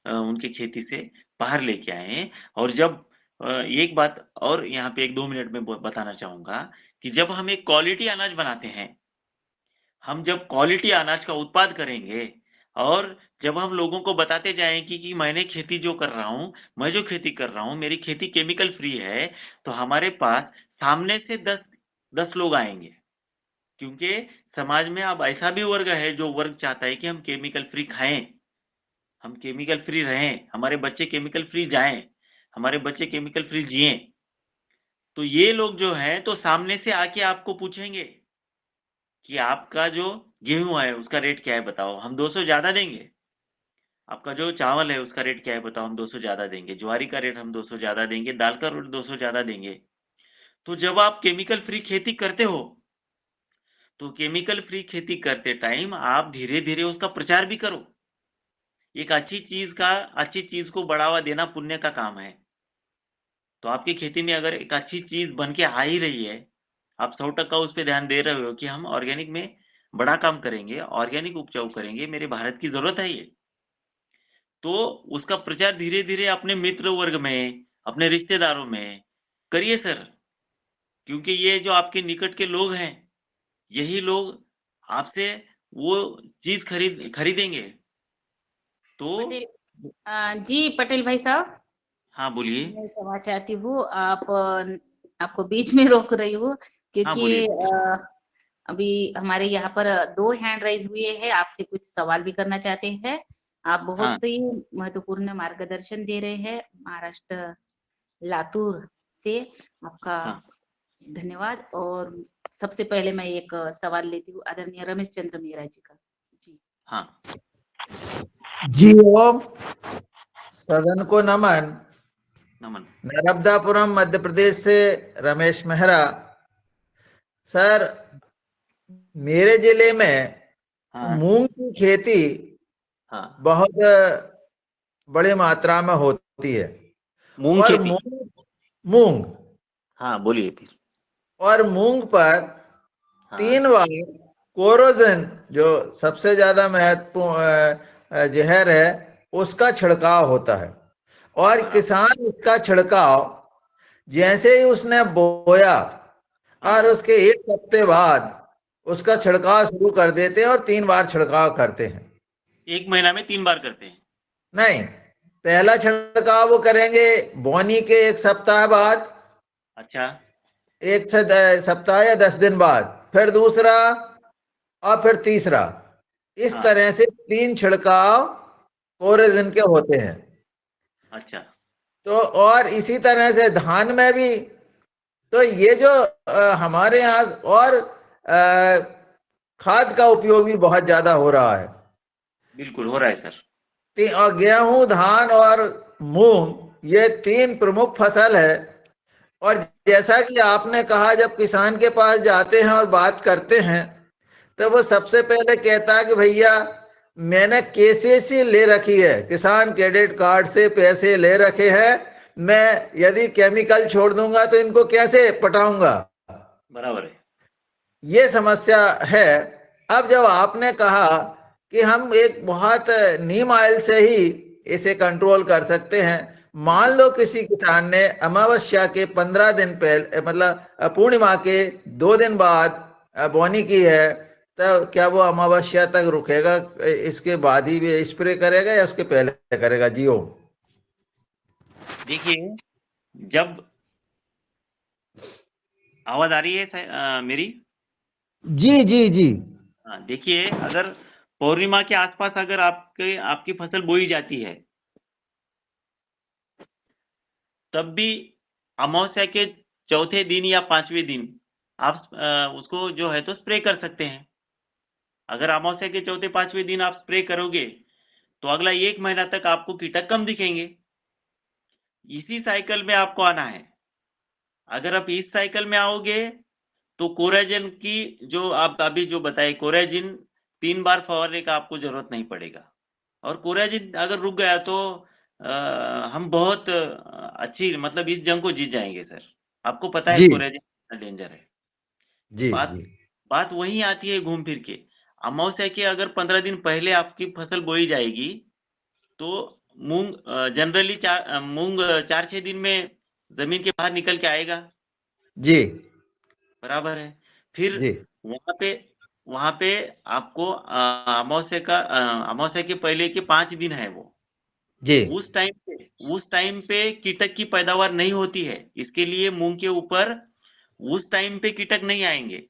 उनकी खेती से बाहर लेके आएँ। और जब एक बात और यहाँ पे 1-2 मिनट में ब बताना चाहूँगा कि जब हम एक क्वालिटी अनाज बनाते हैं, हम जब क्वालिटी अनाज का उत्पाद करेंगे और जब हम लोगों को बताते जाएँ कि मैंने खेती जो कर रहा हूँ, मैं जो खेती कर रहा हूँ, मेरी खेती केमिकल फ्री है, तो हमारे पास सामने से 10 लोग आएँगे। क्योंकि समाज में अब ऐसा भी वर्ग है जो वर्ग चाहता है कि हम केमिकल फ्री खाएँ, हम केमिकल फ्री रहें, हमारे बच्चे केमिकल फ्री जाएँ, हमारे बच्चे केमिकल फ्री जिएँ। तो ये लोग जो हैं तो सामने से आके आपको पूछेंगे कि आपका जो गेहूं है उसका रेट क्या है बताओ, हम 200 ज्यादा देंगे। आपका जो चावल है उसका रेट क्या है बताओ, हम 200 ज्यादा देंगे। ज्वारी का रेट हम 200 ज्यादा देंगे, दाल का रेट 200 ज्यादा देंगे। तो जब आप केमिकल फ्री खेती करते हो तो केमिकल फ्री खेती करते टाइम आप धीरे धीरे उसका प्रचार भी करो। एक अच्छी चीज को बढ़ावा देना पुण्य का काम है। तो आपकी खेती में अगर एक अच्छी चीज बन के आ ही रही है, आप 100% उस पर ध्यान दे रहे हो कि हम ऑर्गेनिक में बड़ा काम करेंगे, ऑर्गेनिक उपजाऊ करेंगे, मेरे भारत की जरूरत है ये, तो उसका प्रचार धीरे धीरे अपने मित्र वर्ग में, अपने रिश्तेदारों में करिए सर। क्योंकि ये जो आपके निकट के लोग हैं, यही लोग आपसे वो चीज खरीदेंगे। तो पटेल जी, पटेल भाई साहब, हाँ बोलिए। मैं क्षमा चाहती हूँ, आपको बीच में रोक रही हूँ, हाँ क्योंकि बोलिए बोलिए। अभी हमारे यहाँ पर 2 हैंड राइज हुए हैं, आपसे कुछ सवाल भी करना चाहते हैं। आप हाँ बहुत ही महत्वपूर्ण मार्गदर्शन दे रहे हैं महाराष्ट्र लातूर से, आपका हाँ धन्यवाद। और सबसे पहले मैं एक सवाल लेती हूँ आदरणीय रमेश चंद्र मेहरा जी का। जी हाँ। जी ओम, सदन को नमन। नमन। नर्मदापुरम मध्य प्रदेश से रमेश मेहरा। सर, मेरे जिले में हाँ मूंग की खेती हाँ। बहुत बड़ी मात्रा में होती है। मूंग और खेती। मूंग हाँ बोलिए फिर। और मूंग पर हाँ 3 बार कोरोजन, जो सबसे ज्यादा महत्वपूर्ण जहर है, उसका छिड़काव होता है। और बराबर। किसान इसका छिड़काव जैसे ही उसने बोया और हाँ उसके 1 हफ्ते बाद उसका छिड़काव शुरू कर देते हैं और 3 बार छिड़काव करते हैं। 1 महीना में 3 बार करते हैं। नहीं, पहला छिड़काव वो करेंगे बोनी के 1 सप्ताह बाद, अच्छा। 1 सप्ताह या 10 दिन बाद, फिर दूसरा और फिर तीसरा। इस हाँ। तरह से 3 छिड़काव कोरेजिन के होते हैं। अच्छा। तो और इसी तरह से धान में भी। तो ये जो हमारे यहाँ और खाद का उपयोग भी बहुत ज्यादा हो रहा है। बिल्कुल हो रहा है सर। और गेहूं, धान और मूंग, ये 3 प्रमुख फसल है। और जैसा कि आपने कहा, जब किसान के पास जाते हैं और बात करते हैं तो वो सबसे पहले कहता है कि भैया मैंने केसीसी ले रखी है, किसान क्रेडिट कार्ड से पैसे ले रखे हैं, मैं यदि केमिकल छोड़ दूंगा तो इनको कैसे पटाऊंगा। बराबर है। ये समस्या है। अब जब आपने कहा कि हम एक बहुत नीम ऑयल से ही इसे कंट्रोल कर सकते हैं, मान लो किसी किसान ने अमावस्या के 15 दिन पहले, मतलब पूर्णिमा के 2 दिन बाद बोनी की है, तो क्या वो अमावस्या तक रुकेगा? इसके बाद ही भी स्प्रे करेगा या उसके पहले करेगा? जियो देखिए, जब आवाज आ रही है मेरी? जी जी जी हाँ देखिए, अगर पूर्णिमा के आसपास अगर आपकी फसल बोई जाती है, तब भी अमावस्या के चौथे दिन या 5वें दिन आप उसको जो है तो स्प्रे कर सकते हैं। अगर अमावस्या के चौथे 5वें दिन आप स्प्रे करोगे तो अगला 1 महीना तक आपको कीटक कम दिखेंगे। इसी साइकिल में आपको आना है। अगर आप इस साइकिल में आओगे तो कोराजिन की जो आप अभी जो बताए, कोराजिन 3 बार फवारने का आपको जरूरत नहीं पड़ेगा। और कोराजिन अगर रुक गया तो हम बहुत अच्छी मतलब इस जंग को जीत जाएंगे सर। आपको पता है जी कोराजिन कितना डेंजर है। जी बात जी बात वही आती है घूम फिर के। अमावस्या के अगर 15 दिन पहले आपकी फसल बोई जाएगी तो मूंग जनरली मूंग 4-6 दिन में जमीन के बाहर निकल के आएगा। जी बराबर है। फिर जी वहां पे आपको अमावस्या के पहले के 5 दिन है वो। जी उस टाइम पे कीटक की पैदावार नहीं होती है, इसके लिए मूंग के ऊपर उस टाइम पे कीटक नहीं आएंगे।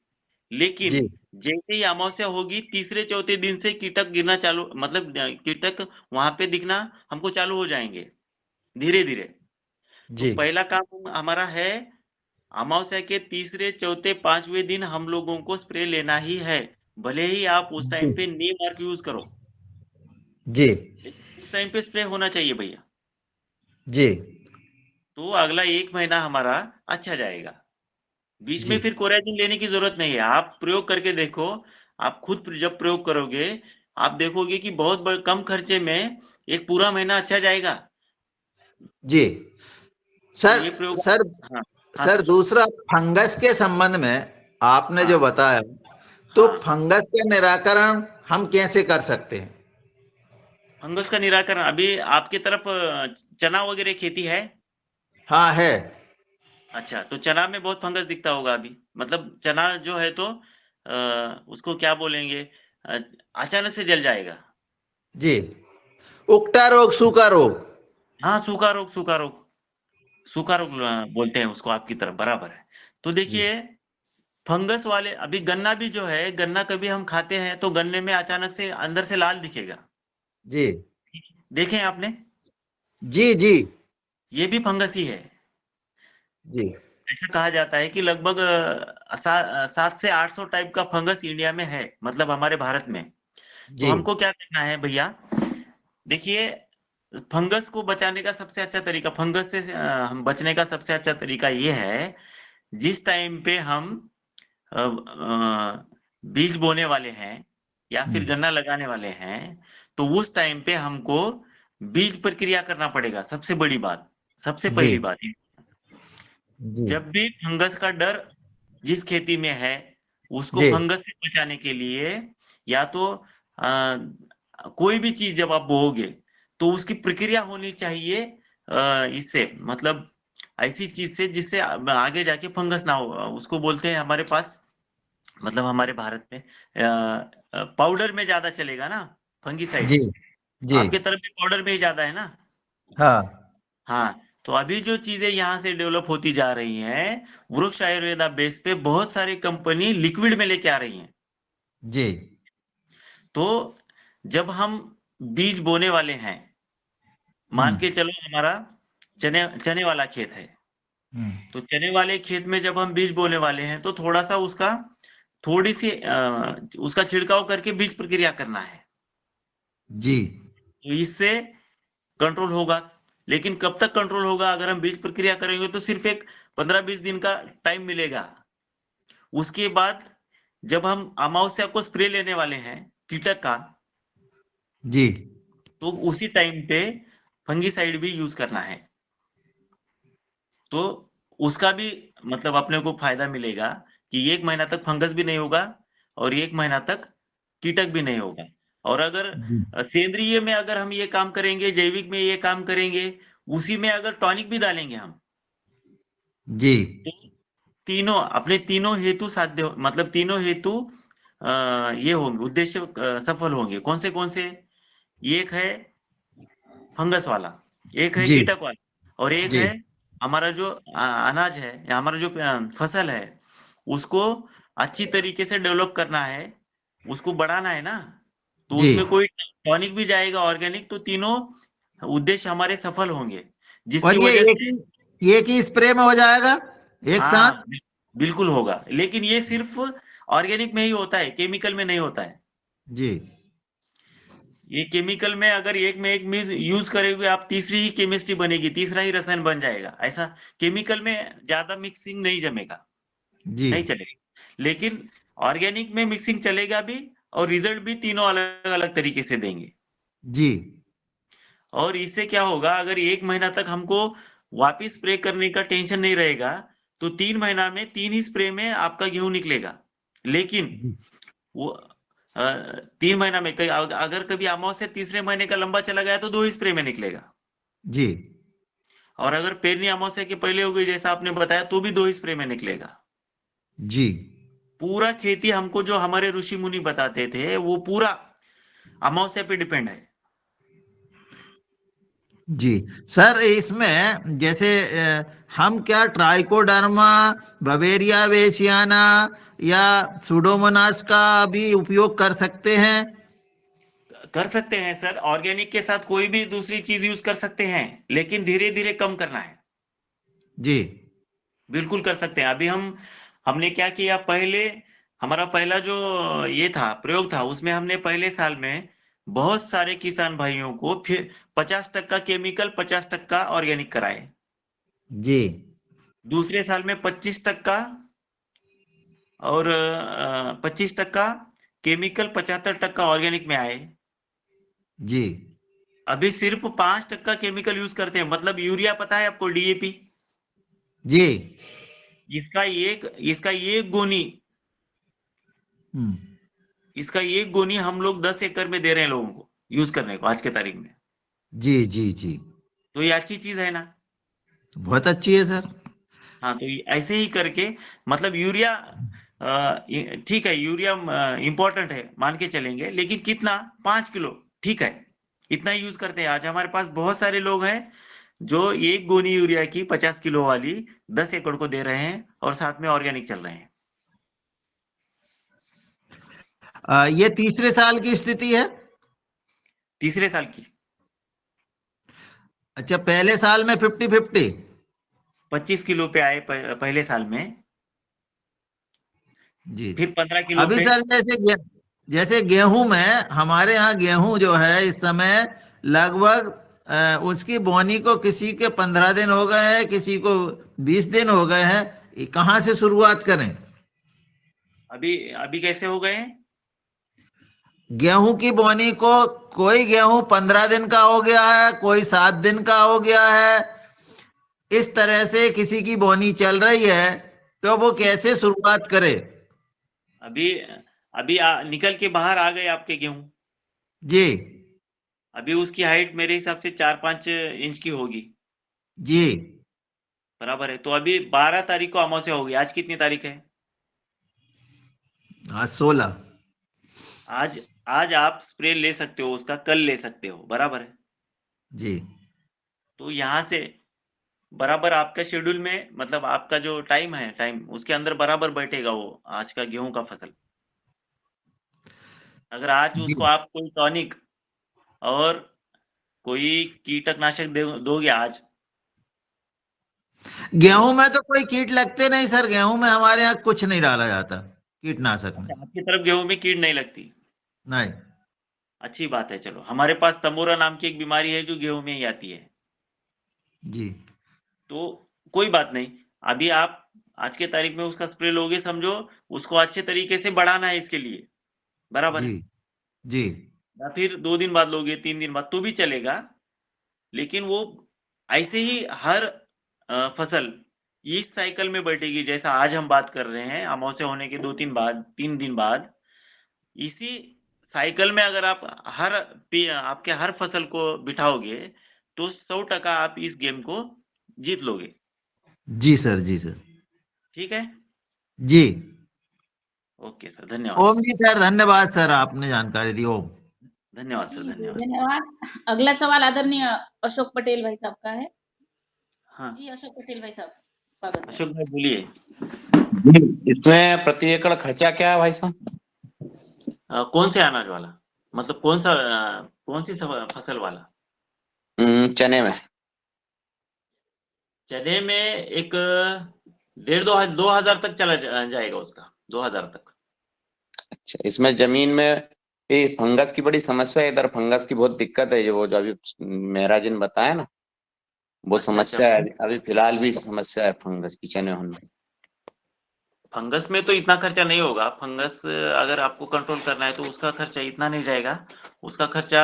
लेकिन जी जैसे ही अमावस्या होगी, तीसरे चौथे दिन से कीटक गिरना चालू, मतलब कीटक वहां पे दिखना हमको चालू हो जाएंगे धीरे धीरे। तो जी पहला काम हमारा है अमावस्या के तीसरे, चौथे, 5वें दिन हम लोगों को स्प्रे लेना ही है, भले ही आप उस टाइम पे नीम अर्क यूज करो, जी लेकिन उस टाइम पे स्प्रे होना चाहिए भैया। जी तो अगला 1 महीना हमारा अच्छा जाएगा। बीच जी में फिर कोराजिन लेने की जरूरत नहीं है, आप प्रयोग करके देखो। आप खुद जब प्रयोग करोगे, आप देखोगे कि बहुत कम खर्चे में एक पूरा महीना अच्छा जाएगा। जी तो सर ये प्रयोग। सर हाँ हाँ सर सर। दूसरा फंगस के संबंध में आपने जो हाँ बताया, तो हाँ, फंगस का निराकरण हम कैसे कर सकते हैं? फंगस का निराकरण अभी आपके तरफ चना वगैरह खेती है? हाँ है। अच्छा, तो चना में बहुत फंगस दिखता होगा अभी, मतलब चना जो है तो उसको क्या बोलेंगे, अचानक से जल जाएगा। जी, उकटा रोग, सूखा रोग। हाँ, सूखा रोग, सूखा रोग, सूखा रोग बोलते हैं उसको आपकी तरफ, बराबर है। तो जी देखिए, फंगस वाले अभी गन्ना भी जो है, गन्ना कभी हम खाते हैं तो गन्ने में अचानक से अंदर से लाल दिखेगा, जी देखे हैं आपने? जी जी ये भी फंगस ही है। जी ऐसा कहा जाता है कि लगभग 7 से 800 टाइप का फंगस इंडिया में है, मतलब हमारे भारत में। तो जी हमको क्या करना है भैया, देखिए, फंगस को बचाने का सबसे अच्छा तरीका, फंगस से हम बचने का सबसे अच्छा तरीका ये है, जिस टाइम पे हम बीज बोने वाले हैं या फिर गन्ना लगाने वाले हैं, तो उस टाइम पे हमको बीज प्रक्रिया करना पड़ेगा। सबसे बड़ी बात, सबसे जी पहली बात, जी जब भी फंगस का डर जिस खेती में है, उसको जी फंगस से बचाने के लिए या तो कोई भी चीज जब आप बोओगे तो उसकी प्रक्रिया होनी चाहिए, इससे मतलब ऐसी चीज से जिससे आगे जाके फंगस ना हो। उसको बोलते हैं हमारे पास, मतलब हमारे भारत में पाउडर में ज्यादा चलेगा ना, जी फंगीसाइड। जी आपके तरफ भी पाउडर में ही ज्यादा है ना? हाँ हाँ, तो अभी जो चीजें यहाँ से डेवलप होती जा रही हैं, वृक्ष आयुर्वेदा बेस पे बहुत सारी कंपनी लिक्विड में लेके आ रही हैं। जी तो जब हम बीज बोने वाले हैं, मान के चलो हमारा चने चने वाला खेत है, हम्म, तो चने वाले खेत में जब हम बीज बोने वाले हैं तो थोड़ा सा उसका, थोड़ी सी उसका छिड़काव करके बीज प्रक्रिया करना है, जी तो इससे कंट्रोल होगा। लेकिन कब तक कंट्रोल होगा? अगर हम बीज प्रक्रिया करेंगे तो सिर्फ एक 15-20 दिन का टाइम मिलेगा। उसके बाद जब हम अमावस्या को स्प्रे लेने वाले हैं कीटक का, जी तो उसी टाइम पे फंगीसाइड भी यूज करना है, तो उसका भी मतलब अपने को फायदा मिलेगा कि 1 महीना तक फंगस भी नहीं होगा और 1 महीना तक कीटक भी नहीं होगा। और अगर जी सेंद्रिय में अगर हम ये काम करेंगे, जैविक में ये काम करेंगे, उसी में अगर टॉनिक भी डालेंगे हम, जी तो तीनों अपने तीनों हेतु साध्य मतलब तीनों हेतु ये होंगे, उद्देश्य सफल होंगे। कौन से? एक है फंगस वाला, एक है जी कीटक वाला, और एक जी है हमारा जो अनाज है या हमारा जो फसल है, उसको अच्छी तरीके से डेवलप करना है, उसको बढ़ाना है ना। तो जी उसमें कोई टॉनिक भी जाएगा ऑर्गेनिक, तो तीनों उद्देश्य हमारे सफल होंगे, जिसकी और ये वजह से। एक ही स्प्रे में हो जाएगा एक हाँ, साथ? बिल्कुल होगा, लेकिन ये सिर्फ ऑर्गेनिक में ही होता है, केमिकल में नहीं होता है। जी ये केमिकल में अगर एक में एक मिस यूज करेंगे आप, तीसरी ही केमिस्ट्री बनेगी, तीसरा ही रसायन बन जाएगा। ऐसा केमिकल में ज्यादा मिक्सिंग नहीं जमेगा, जी नहीं चलेगा। लेकिन ऑर्गेनिक में मिक्सिंग चलेगा भी, और रिजल्ट भी तीनों अलग अलग तरीके से देंगे। जी और इससे क्या होगा, अगर 1 महीना तक हमको वापिस स्प्रे करने का टेंशन नहीं रहेगा, तो 3 महीना में 3 ही स्प्रे में आपका गेहूं निकलेगा। लेकिन वो 3 महीना में अगर कभी अमावस्या तीसरे महीने का लंबा चला गया तो 2 ही स्प्रे में निकलेगा। जी और अगर पेरनी अमावस्या के पहले हो गई जैसा आपने बताया, तो भी 2 ही स्प्रे में निकलेगा। जी पूरा खेती हमको जो हमारे ऋषि मुनि बताते थे, वो पूरा अमावस्या पे डिपेंड है। जी सर, इसमें जैसे हम क्या ट्राइकोडर्मा, बवेरिया वेसियाना या सुडोमोनास का भी उपयोग कर सकते हैं? कर सकते हैं सर, ऑर्गेनिक के साथ कोई भी दूसरी चीज यूज कर सकते हैं, लेकिन धीरे धीरे कम करना है। जी बिल्कुल कर सकते हैं। अभी हमने क्या किया, पहले हमारा पहला जो ये था प्रयोग था, उसमें हमने पहले साल में बहुत सारे किसान भाइयों को फिर 50% केमिकल 50% ऑर्गेनिक कराए। जी दूसरे साल में 25% और 25% केमिकल 75% ऑर्गेनिक में आए। जी अभी सिर्फ 5% केमिकल यूज करते हैं, मतलब यूरिया पता है आपको, डीएपी, जी इसका एक गोनी हम्म, इसका एक गोनी हम लोग 10 एकड़ में दे रहे हैं लोगों को यूज करने को आज के तारीख में। जी जी जी तो ये अच्छी चीज है ना। बहुत अच्छी है सर। हाँ, तो ऐसे ही करके मतलब यूरिया ठीक है, यूरिया इंपॉर्टेंट है मान के चलेंगे, लेकिन कितना, 5 किलो, ठीक है, इतना यूज करते हैं। आज हमारे पास बहुत सारे लोग हैं जो एक गोनी यूरिया की 50 किलो वाली 10 एकड़ को दे रहे हैं और साथ में ऑर्गेनिक चल रहे हैं। ये तीसरे साल की स्थिति है। तीसरे साल की अच्छा, पहले साल में 50-50। 25 किलो पे आए पहले साल में, जी फिर 15 किलो अभी पे। सर जैसे गेहूं में, हमारे यहाँ गेहूं जो है इस समय लगभग उसकी बोनी को किसी के 15 दिन हो गए हैं, किसी को 20 दिन हो गए हैं। ये कहाँ से शुरुआत करें? अभी अभी कैसे हो गए हैं? गेहूं की बोनी को कोई गेहूं 15 दिन का हो गया है, कोई 7 दिन का हो गया है, इस तरह से किसी की बोनी चल रही है, तो वो कैसे शुरुआत करे? अभी अभी निकल के बाहर आ गए आपके गेहूं। जी अभी उसकी हाइट मेरे हिसाब से 4-5 इंच की होगी। जी बराबर है। तो अभी 12 तारीख को अमावस्या होगी। आज कितनी तारीख है? आज 16। आज आज आप स्प्रे ले सकते हो उसका, कल ले सकते हो, बराबर है। जी तो यहाँ से बराबर आपका शेड्यूल में, मतलब आपका जो टाइम है, टाइम उसके अंदर बराबर बैठेगा वो आज का गेहूं का फसल। अगर आज जी उसको आप कोई टॉनिक और कोई कीटनाशक दोगे आज। गेहूं में तो कोई कीट लगते नहीं सर, गेहूं में हमारे यहाँ कुछ नहीं डाला जाता कीटनाशक में। अच्छा, आपकी तरफ गेहूं में कीट नहीं लगती? नहीं। अच्छी बात है। चलो, हमारे पास तमोरा नाम की एक बीमारी है जो गेहूं में ही आती है। जी तो कोई बात नहीं, अभी आप आज के तारीख में उसका स्प्रे लोगे, समझो उसको अच्छे तरीके से बढ़ाना है इसके लिए, बराबर है। जी जी या फिर 2 दिन बाद लोगे, 3 दिन बाद, तो भी चलेगा। लेकिन वो ऐसे ही हर फसल इस साइकिल में बैठेगी, जैसा आज हम बात कर रहे हैं, अमावस्या होने के 3 दिन बाद, इसी साइकिल में अगर आप आपके हर फसल को बिठाओगे, तो 100% आप इस गेम को जीत लोगे। जी सर, जी सर, ठीक है। जी। ओके सर, धन्यवाद। ओम जी सर, धन्यवाद सर, आपने जानकारी दी। ओम। धन्यवाद सर, जी, धन्यवाद। धन्यवाद। अगला सवाल आदरणीय अशोक पटेल भाई साहब का है। हाँ, जी अशोक पटेल भाई साहब, स्वागत है। अशोक भाई बोलिए। इसमें प्रति एकड़ खर्चा क्या है भाई साहब? कौन से अनाज वाला, मतलब कौन सी फसल वाला? चने में। चने में एक 1,500-2,000 तक चला जाएगा उसका, 2,000 तक। अच्छा, इसमें जमीन में ये फंगस की बड़ी समस्या है, इधर फंगस की बहुत दिक्कत है, जो अभी मेहराज ने बताया ना, वो अच्छा, समस्या है। अभी फिलहाल भी समस्या है फंगस की चने होने में। फंगस में तो इतना खर्चा नहीं होगा। फंगस अगर आपको कंट्रोल करना है तो उसका खर्चा इतना नहीं जाएगा। उसका खर्चा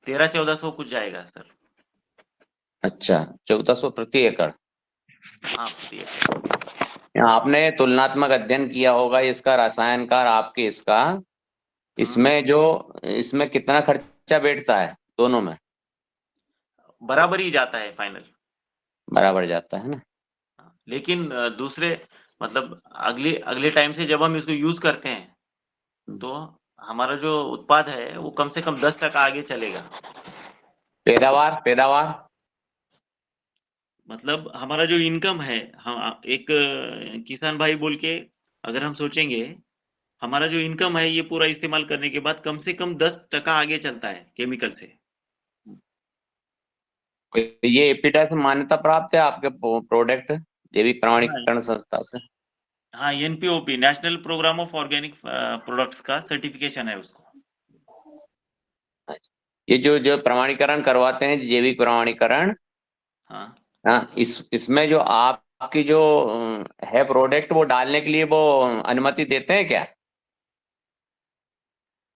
1300-1400 कुछ जाएगा सर। अच्छा, 1400 प्रति एकड़। हाँ, प्रति एकड़। आपने तुलनात्मक अध्ययन किया होगा इसका, रसायन का और आपके इसका, इसमें कितना खर्चा बैठता है दोनों में? बराबर ही जाता है फाइनल। बराबर जाता है ना। लेकिन दूसरे मतलब अगले टाइम से जब हम इसको यूज करते हैं, तो हमारा जो उत्पाद है वो कम से कम 10% आगे चलेगा। पैदावार मतलब हमारा जो इनकम है, हम एक किसान भाई बोल के अगर हम सोचेंगे, हमारा जो इनकम है ये पूरा इस्तेमाल करने के बाद कम से कम 10% आगे चलता है केमिकल से। ये एपिटा से मान्यता प्राप्त है आपके प्रोडक्ट जैविक प्रमाणीकरण संस्था से। हाँ, NPOP, national programme of organic products का सर्टिफिकेशन है उसको। ये जो प्रमाणीकरण करवाते हैं, जैविक प्रमाणीकरण, हाँ हाँ, इसमें जो आपकी जो है प्रोडक्ट, वो डालने के लिए वो अनुमति देते हैं क्या?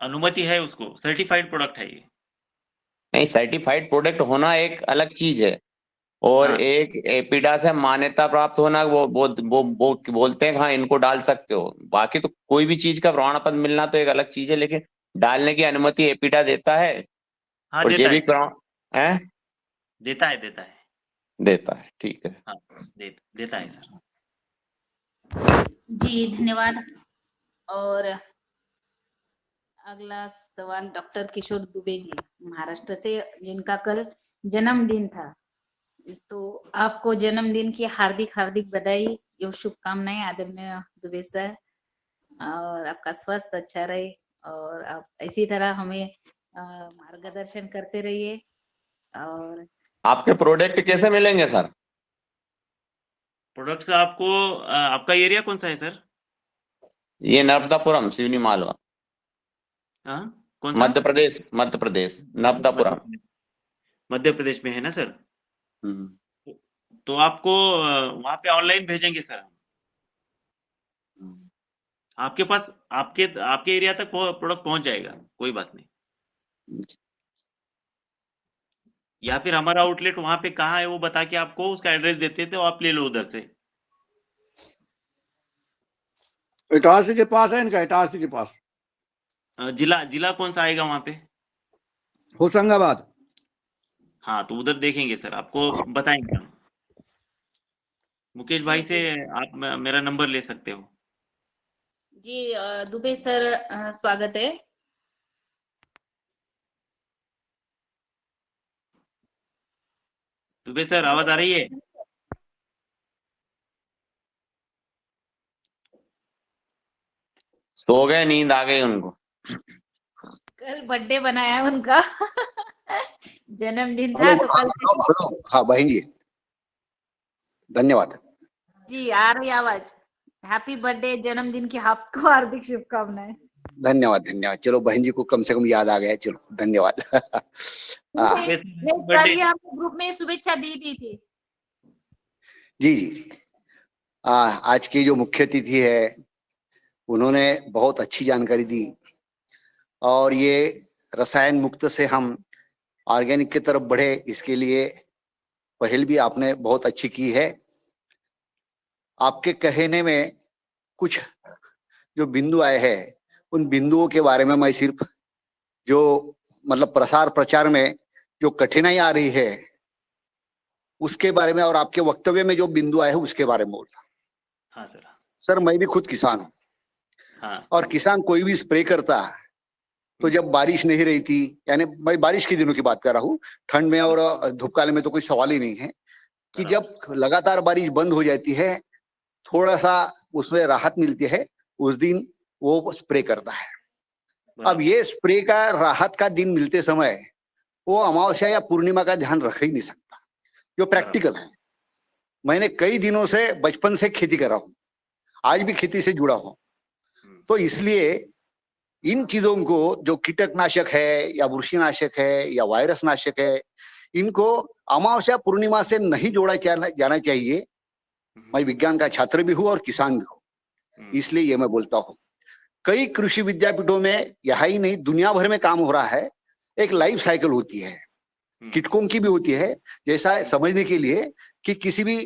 अनुमति है उसको, सर्टिफाइड प्रोडक्ट है ये। नहीं, सर्टिफाइड प्रोडक्ट होना एक अलग चीज है, और हाँ। एक एपीडा से मान्यता प्राप्त होना, वो बोलते हैं हाँ इनको डाल सकते हो। बाकी तो कोई भी चीज का प्रमाण पत्र मिलना तो एक अलग चीज है, लेकिन डालने की अनुमति एपीडा देता है। हाँ और देता है, जैविक प्रमाण है, देता है। ठीक है। हाँ, देता है सर। जी धन्यवाद। और अगला सवाल डॉक्टर किशोर दुबे जी, महाराष्ट्र से, जिनका कल जन्मदिन था। तो आपको जन्मदिन की हार्दिक हार्दिक बधाई एवं शुभकामनाएं आदरणीय दुबे सर, और आपका स्वास्थ्य अच्छा रहे और आप इसी तरह हमें मार्गदर्शन करते रहिए। और आपके प्रोडक्ट कैसे मिलेंगे सर? प्रोडक्ट्स आपको आपका एरिया कौन सा है सर? ये नर्मदापुरम, सिवनी मालवा, हाँ, कौन सा? मध्य प्रदेश नर्मदापुरम। मध्य प्रदेश में है ना सर? तो आपको वहाँ पे ऑनलाइन भेजेंगे सर हम। आपके पास, आपके एरिया तक प्रोडक्ट पहुँच जाएगा, कोई बात नहीं। या फिर हमारा आउटलेट वहाँ पे कहाँ है वो बता के आपको उसका एड्रेस देते थे, आप ले लो उधर से। इटारसी के पास है इनका, इटारसी के पास। जिला कौन सा आएगा वहाँ पे? होशंगाबाद। हाँ, तो उधर देखेंगे सर, आपको बताएंगे हम। मुकेश भाई से आप मेरा नंबर ले सकते हो। जी दुबे सर, स्वागत है। दुबे सर, आवाज आ रही है? सो गए, नींद आ गई उनको। कल बर्थडे बनाया उनका जन्मदिन था हेलो, तो कल हेलो, हाँ बहन जी, धन्यवाद। जी आ रही आवाज। हैप्पी बर्थडे, जन्मदिन की आपको हार्दिक शुभकामनाएं। धन्यवाद धन्यवाद। चलो बहन जी को कम से कम याद आ गया, चलो धन्यवाद। हाँ, कल ही आपने ग्रुप में शुभेच्छा दी थी। जी जी जी। आज की जो मुख्य अतिथि है उन्होंने बहुत अच्छी जानकारी दी, और ये रसायन मुक्त से हम ऑर्गेनिक की तरफ बढ़े, इसके लिए पहल भी आपने बहुत अच्छी की है। आपके कहने में कुछ जो बिंदु आए हैं, उन बिंदुओं के बारे में मैं सिर्फ जो मतलब प्रसार प्रचार में जो कठिनाई आ रही है उसके बारे में, और आपके वक्तव्य में जो बिंदु आए हैं उसके बारे में बोलता। हाँ सर। सर, मैं भी खुद किसान हूँ। हाँ। और किसान कोई भी स्प्रे करता है तो जब बारिश नहीं रही थी, यानी मैं बारिश के दिनों की बात कर रहा हूँ, ठंड में और धूप काल में तो कोई सवाल ही नहीं है, कि जब लगातार बारिश बंद हो जाती है, थोड़ा सा उसमें राहत मिलती है, उस दिन वो स्प्रे करता है। अब ये स्प्रे का राहत का दिन मिलते समय वो अमावस्या या पूर्णिमा का ध्यान रख ही नहीं सकता, जो प्रैक्टिकल है। मैंने कई दिनों से, बचपन से खेती कर रहा हूँ, आज भी खेती से जुड़ा हूँ, तो इसलिए इन चीजों को, जो कीटकनाशक है या वृक्षिनाशक है या वायरस नाशक है, इनको अमावस्या पूर्णिमा से नहीं जोड़ा जाना चाहिए। मैं विज्ञान का छात्र भी हूँ और किसान भी हूँ, इसलिए ये मैं बोलता हूँ। कई कृषि विद्यापीठों में, यहाँ ही नहीं दुनिया भर में काम हो रहा है। एक लाइफ साइकिल होती है, कीटकों की भी होती है, जैसा समझने के लिए कि किसी भी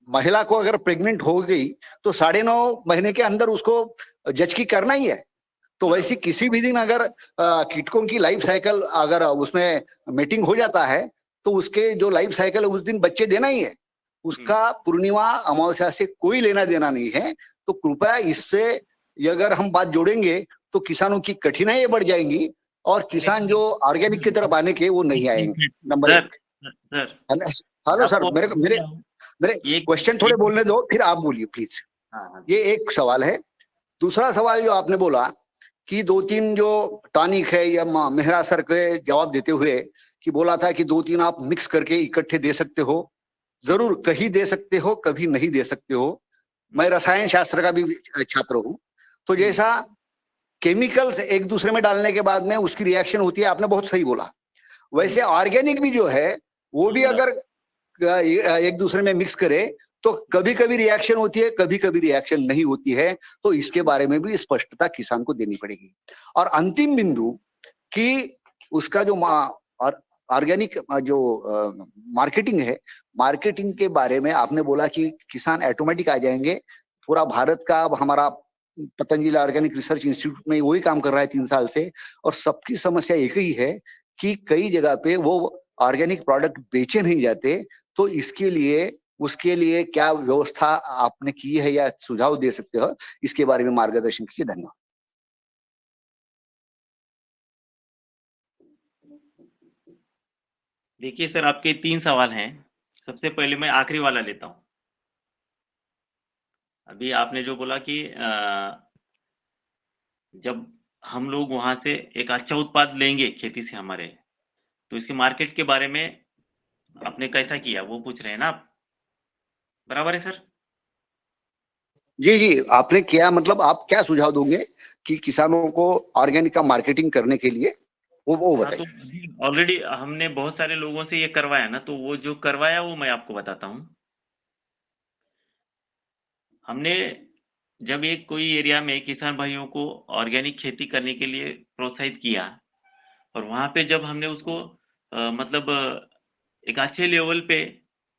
महिला को अगर प्रेग्नेंट हो गई तो 9.5 महीने के अंदर उसको जचकी करना ही है। तो वैसे किसी भी दिन अगर कीटकों की लाइफ साइकिल अगर उसमें मीटिंग हो जाता है तो उसके जो लाइफ साइकिल उस दिन बच्चे देना ही है, उसका पूर्णिमा अमावस्या से कोई लेना देना नहीं है। तो कृपया इससे अगर हम बात जोड़ेंगे तो किसानों की कठिनाइयां बढ़ जाएंगी और किसान जो ऑर्गेनिक की तरफ आने के वो नहीं आएंगे। नंबर 1। हेलो सर, मेरे क्वेश्चन थोड़े बोलने दो, फिर आप बोलिए प्लीज। ये एक सवाल है। दूसरा सवाल जो आपने बोला कि 2-3 जो टॉनिक है, या मेहरा सर के जवाब देते हुए कि बोला था कि 2-3 आप मिक्स करके इकट्ठे दे सकते हो, जरूर कहीं दे सकते हो, कभी नहीं दे सकते हो। मैं रसायन शास्त्र का भी छात्र हूं, तो जैसा केमिकल्स एक दूसरे में डालने के बाद में उसकी रिएक्शन होती है, आपने बहुत सही बोला, वैसे ऑर्गेनिक भी जो है वो भी अगर एक दूसरे में मिक्स करे तो कभी कभी रिएक्शन होती है, कभी कभी रिएक्शन नहीं होती है। तो इसके बारे में भी स्पष्टता किसान को देनी पड़ेगी। और अंतिम बिंदु कि उसका जो ऑर्गेनिक जो मार्केटिंग है, मार्केटिंग के बारे में आपने बोला कि किसान ऑटोमेटिक आ जाएंगे। पूरा भारत का अब हमारा पतंजलि ऑर्गेनिक रिसर्च इंस्टीट्यूट में वही काम कर रहा है 3 साल से, और सबकी समस्या एक ही है कि कई जगह पे वो ऑर्गेनिक प्रोडक्ट बेचे नहीं जाते। तो इसके लिए उसके लिए क्या व्यवस्था आपने की है या सुझाव दे सकते हो, इसके बारे में मार्गदर्शन कीजिए। धन्यवाद। देखिए सर, आपके 3 सवाल हैं। सबसे पहले मैं आखिरी वाला लेता हूँ। अभी आपने जो बोला कि जब हम लोग वहां से एक अच्छा उत्पाद लेंगे खेती से हमारे, तो इसके मार्केट के बारे में आपने कैसा किया वो पूछ रहे हैं ना आप? बराबर है सर? जी जी, आपने क्या मतलब आप क्या सुझाव दोगे कि किसानों को ऑर्गेनिक का मार्केटिंग करने के लिए, वो हाँ, तो बताइए। ऑलरेडी हमने बहुत सारे लोगों से ये करवाया ना, तो वो जो करवाया वो मैं आपको बताता हूँ। हमने जब एक कोई एरिया में किसान भाइयों को ऑर्गेनिक खेती करने के लिए प्रोत्साहित किया, और वहाँ पे जब हमने उसको मतलब एक अच्छे लेवल पे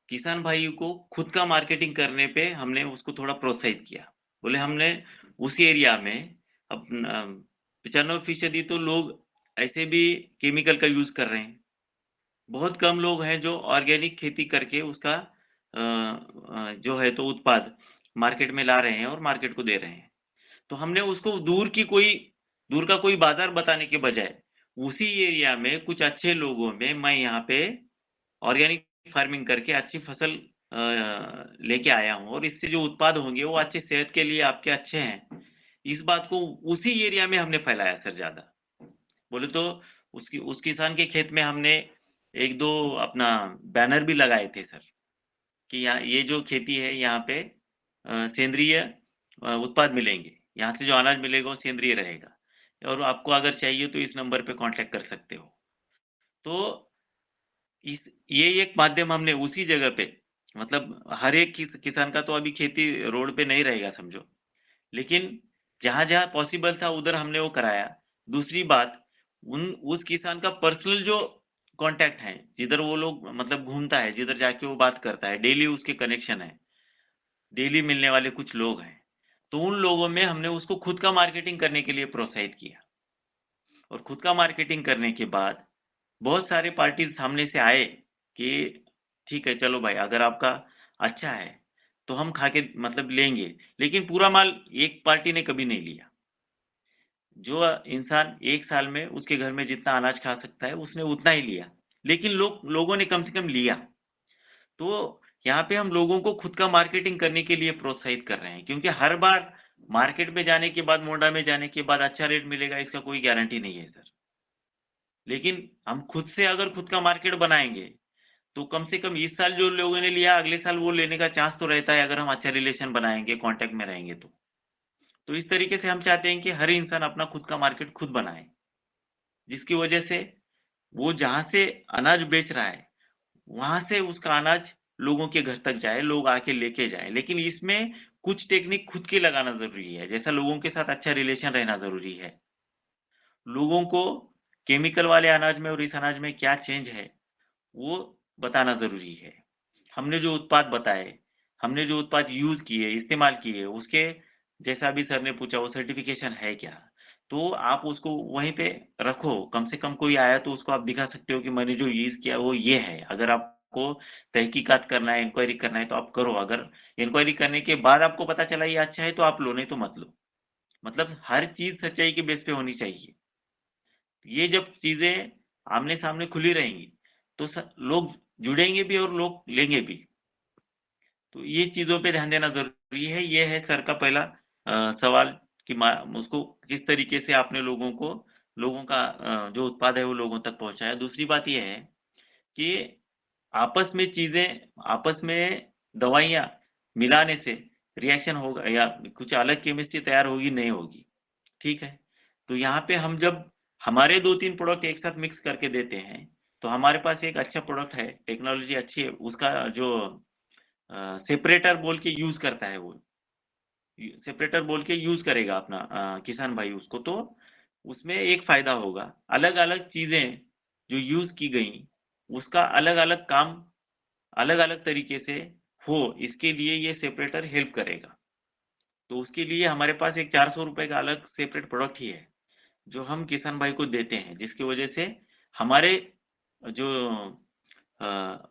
किसान भाई को खुद का मार्केटिंग करने पे हमने उसको थोड़ा प्रोत्साहित किया। बोले हमने उस एरिया में अपना 95% तो लोग ऐसे भी केमिकल का यूज़ कर रहे हैं। बहुत कम लोग हैं जो ऑर्गेनिक खेती करके उसका जो है तो उत्पाद मार्केट में ला रहे हैं और मार्केट को दे रहे हैं। तो हमने उसको दूर का कोई बाजार बताने के बजाय उसी एरिया में कुछ अच्छे लोगों में मैं यहाँ पे ऑर्गेनिक फार्मिंग करके अच्छी फसल लेके आया हूँ, और इससे जो उत्पाद होंगे वो अच्छे सेहत के लिए आपके अच्छे हैं। इस बात को उसी एरिया में हमने फैलाया सर ज़्यादा। बोले तो उस किसान के खेत में हमने 1-2 अपना बैनर भी लगाए थे सर, कि यहाँ ये जो खेती है यहाँ पे सेंद्रीय उत्पाद मिलेंगे। यहाँ से जो अनाज मिलेगा वो सेंद्रीय रहेगा, और आपको अगर चाहिए तो इस नंबर पे कांटेक्ट कर सकते हो। तो ये एक माध्यम हमने उसी जगह पे, मतलब हर एक किसान का तो अभी खेती रोड पे नहीं रहेगा समझो, लेकिन जहाँ-जहाँ पॉसिबल था उधर हमने वो कराया। दूसरी बात, उस किसान का पर्सनल जो कॉन्टैक्ट है, जिधर वो लोग मतलब घूमता है, जिधर जाके वो बात करता है, डेली उसके कनेक्शन है, डेली मिलने वाले कुछ लोग हैं, तो उन लोगों में हमने उसको खुद का मार्केटिंग करने के लिए प्रोत्साहित किया। और खुद का मार्केटिंग करने के बाद बहुत सारे पार्टीज़ सामने से आए कि ठीक है, चलो भाई अगर आपका अच्छा है, तो हम खा के मतलब लेंगे। लेकिन पूरा माल एक पार्टी ने कभी नहीं लिया। जो इंसान 1 साल में उसके घर में जितना अनाज खा सकता है, उसने उतना ही लिया। लेकिन लोगों ने कम से कम लिया। तो यहाँ पे हम लोगों को खुद का मार्केटिंग करने के लिए प्रोत्साहित कर रहे हैं, क्योंकि हर बार मार्केट में जाने के बाद, मोंडा में जाने के बाद अच्छा रेट मिलेगा, इसका कोई गारंटी नहीं है सर। लेकिन हम खुद से अगर खुद का मार्केट बनाएँगे, तो कम से कम इस साल जो लोगों ने लिया, अगले साल वो लेने का चांस तो रहता है, अगर हम अच्छा रिलेशन बनाएँगे, कॉन्टैक्ट में रहेंगे तो। तो इस तरीके से हम चाहते हैं कि हर इंसान अपना खुद का मार्केट खुद बनाए, जिसकी वजह से वो जहाँ से अनाज बेच रहा है, वहाँ से उसका अनाज लोगों के घर तक जाए, लोग आके लेके जाएँ। लेकिन इसमें कुछ टेक्निक खुद की लगाना ज़रूरी है, जैसा लोगों के साथ अच्छा रिलेशन रहना ज़रूरी है। लोगों को केमिकल वाले अनाज में और इस अनाज में क्या चेंज है, वो बताना ज़रूरी है। हमने जो उत्पाद बताए, हमने जो उत्पाद यूज़ किए, इस्तेमाल किए, उसके जैसा अभी सर ने पूछा वो सर्टिफ़िकेशन है क्या? तो आप उसको वहीं पे रखो, कम से कम कोई आया तो उसको आप दिखा सकते हो कि मैंने जो यूज़ किया वो ये है। अगर आपको तहकीकात करना है, इंक्वायरी करना है तो आप करो। अगर इंक्वायरी करने के बाद आपको पता चला ये अच्छा है तो आप लो, नहीं तो मत लो। मतलब हर चीज़ सच्चाई के बेस पे होनी चाहिए। ये जब चीज़ें आमने-सामने खुली रहेंगी, तो लोग जुड़ेंगे भी और लोग लेंगे भी। तो ये चीज़ों पे ध्यान देना ज़रूरी है। ये है सर का पहला सवाल कि उसको किस तरीके से आपने लोगों का जो उत्पाद है वो लोगों तक पहुँचाया। दूसरी बात ये है कि आपस में दवाइयाँ मिलाने से रिएक्शन होगा या कुछ अलग केमिस्ट्री तैयार होगी नहीं होगी, ठीक है। तो यहाँ पे हम जब हमारे 2-3 प्रोडक्ट एक साथ मिक्स करके देते हैं तो हमारे पास एक अच्छा प्रोडक्ट है, टेक्नोलॉजी अच्छी है, उसका जो सेपरेटर बोल के यूज करता है, वो सेपरेटर बोल के यूज करेगा अपना किसान भाई उसको, तो उसमें एक फायदा होगा। अलग अलग चीजें जो यूज की गई उसका अलग अलग काम अलग अलग तरीके से हो, इसके लिए ये सेपरेटर हेल्प करेगा। तो उसके लिए हमारे पास एक 400 रुपए का अलग सेपरेट प्रोडक्ट ही है जो हम किसान भाई को देते हैं, जिसकी वजह से हमारे जो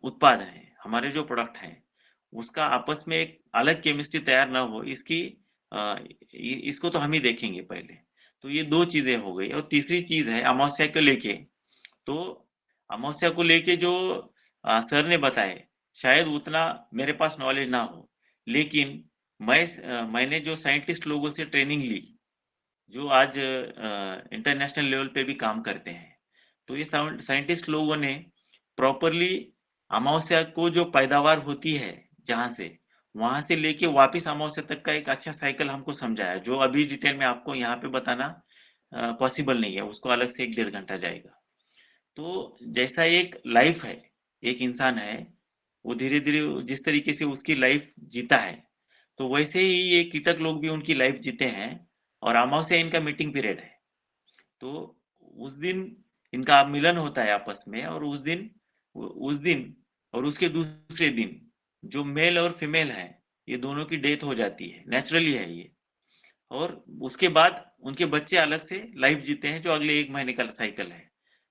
उत्पाद है, हमारे जो प्रोडक्ट हैं, उसका आपस में एक अलग केमिस्ट्री तैयार ना हो, इसको तो हम ही देखेंगे पहले। तो ये 2 चीजें हो गई। और तीसरी चीज है अमावस्या को लेके। तो अमावस्या को लेके जो सर ने बताए, शायद उतना मेरे पास नॉलेज ना हो, लेकिन मैंने जो साइंटिस्ट लोगों से ट्रेनिंग ली, जो आज इंटरनेशनल लेवल पे भी काम करते हैं, तो ये साइंटिस्ट लोगों ने प्रॉपरली अमावस्या को जो पैदावार होती है जहाँ से, वहां से लेके वापस अमावस्या तक का एक अच्छा साइकिल हमको समझाया, जो अभी डिटेल में आपको यहाँ पे बताना पॉसिबल नहीं है, उसको अलग से 1-1.5 घंटा जाएगा। तो जैसा एक लाइफ है, एक इंसान है, वो धीरे धीरे जिस तरीके से उसकी लाइफ जीता है, तो वैसे ही ये कीटक लोग भी उनकी लाइफ जीते हैं। और अमावस्या इनका मीटिंग पीरियड है, तो उस दिन इनका मिलन होता है आपस में, और उस दिन और उसके दूसरे दिन जो मेल और फीमेल है, ये दोनों की डेथ हो जाती है, नेचुरली है ये। और उसके बाद उनके बच्चे अलग से लाइफ जीते हैं, जो अगले 1 महीने का साइकिल है।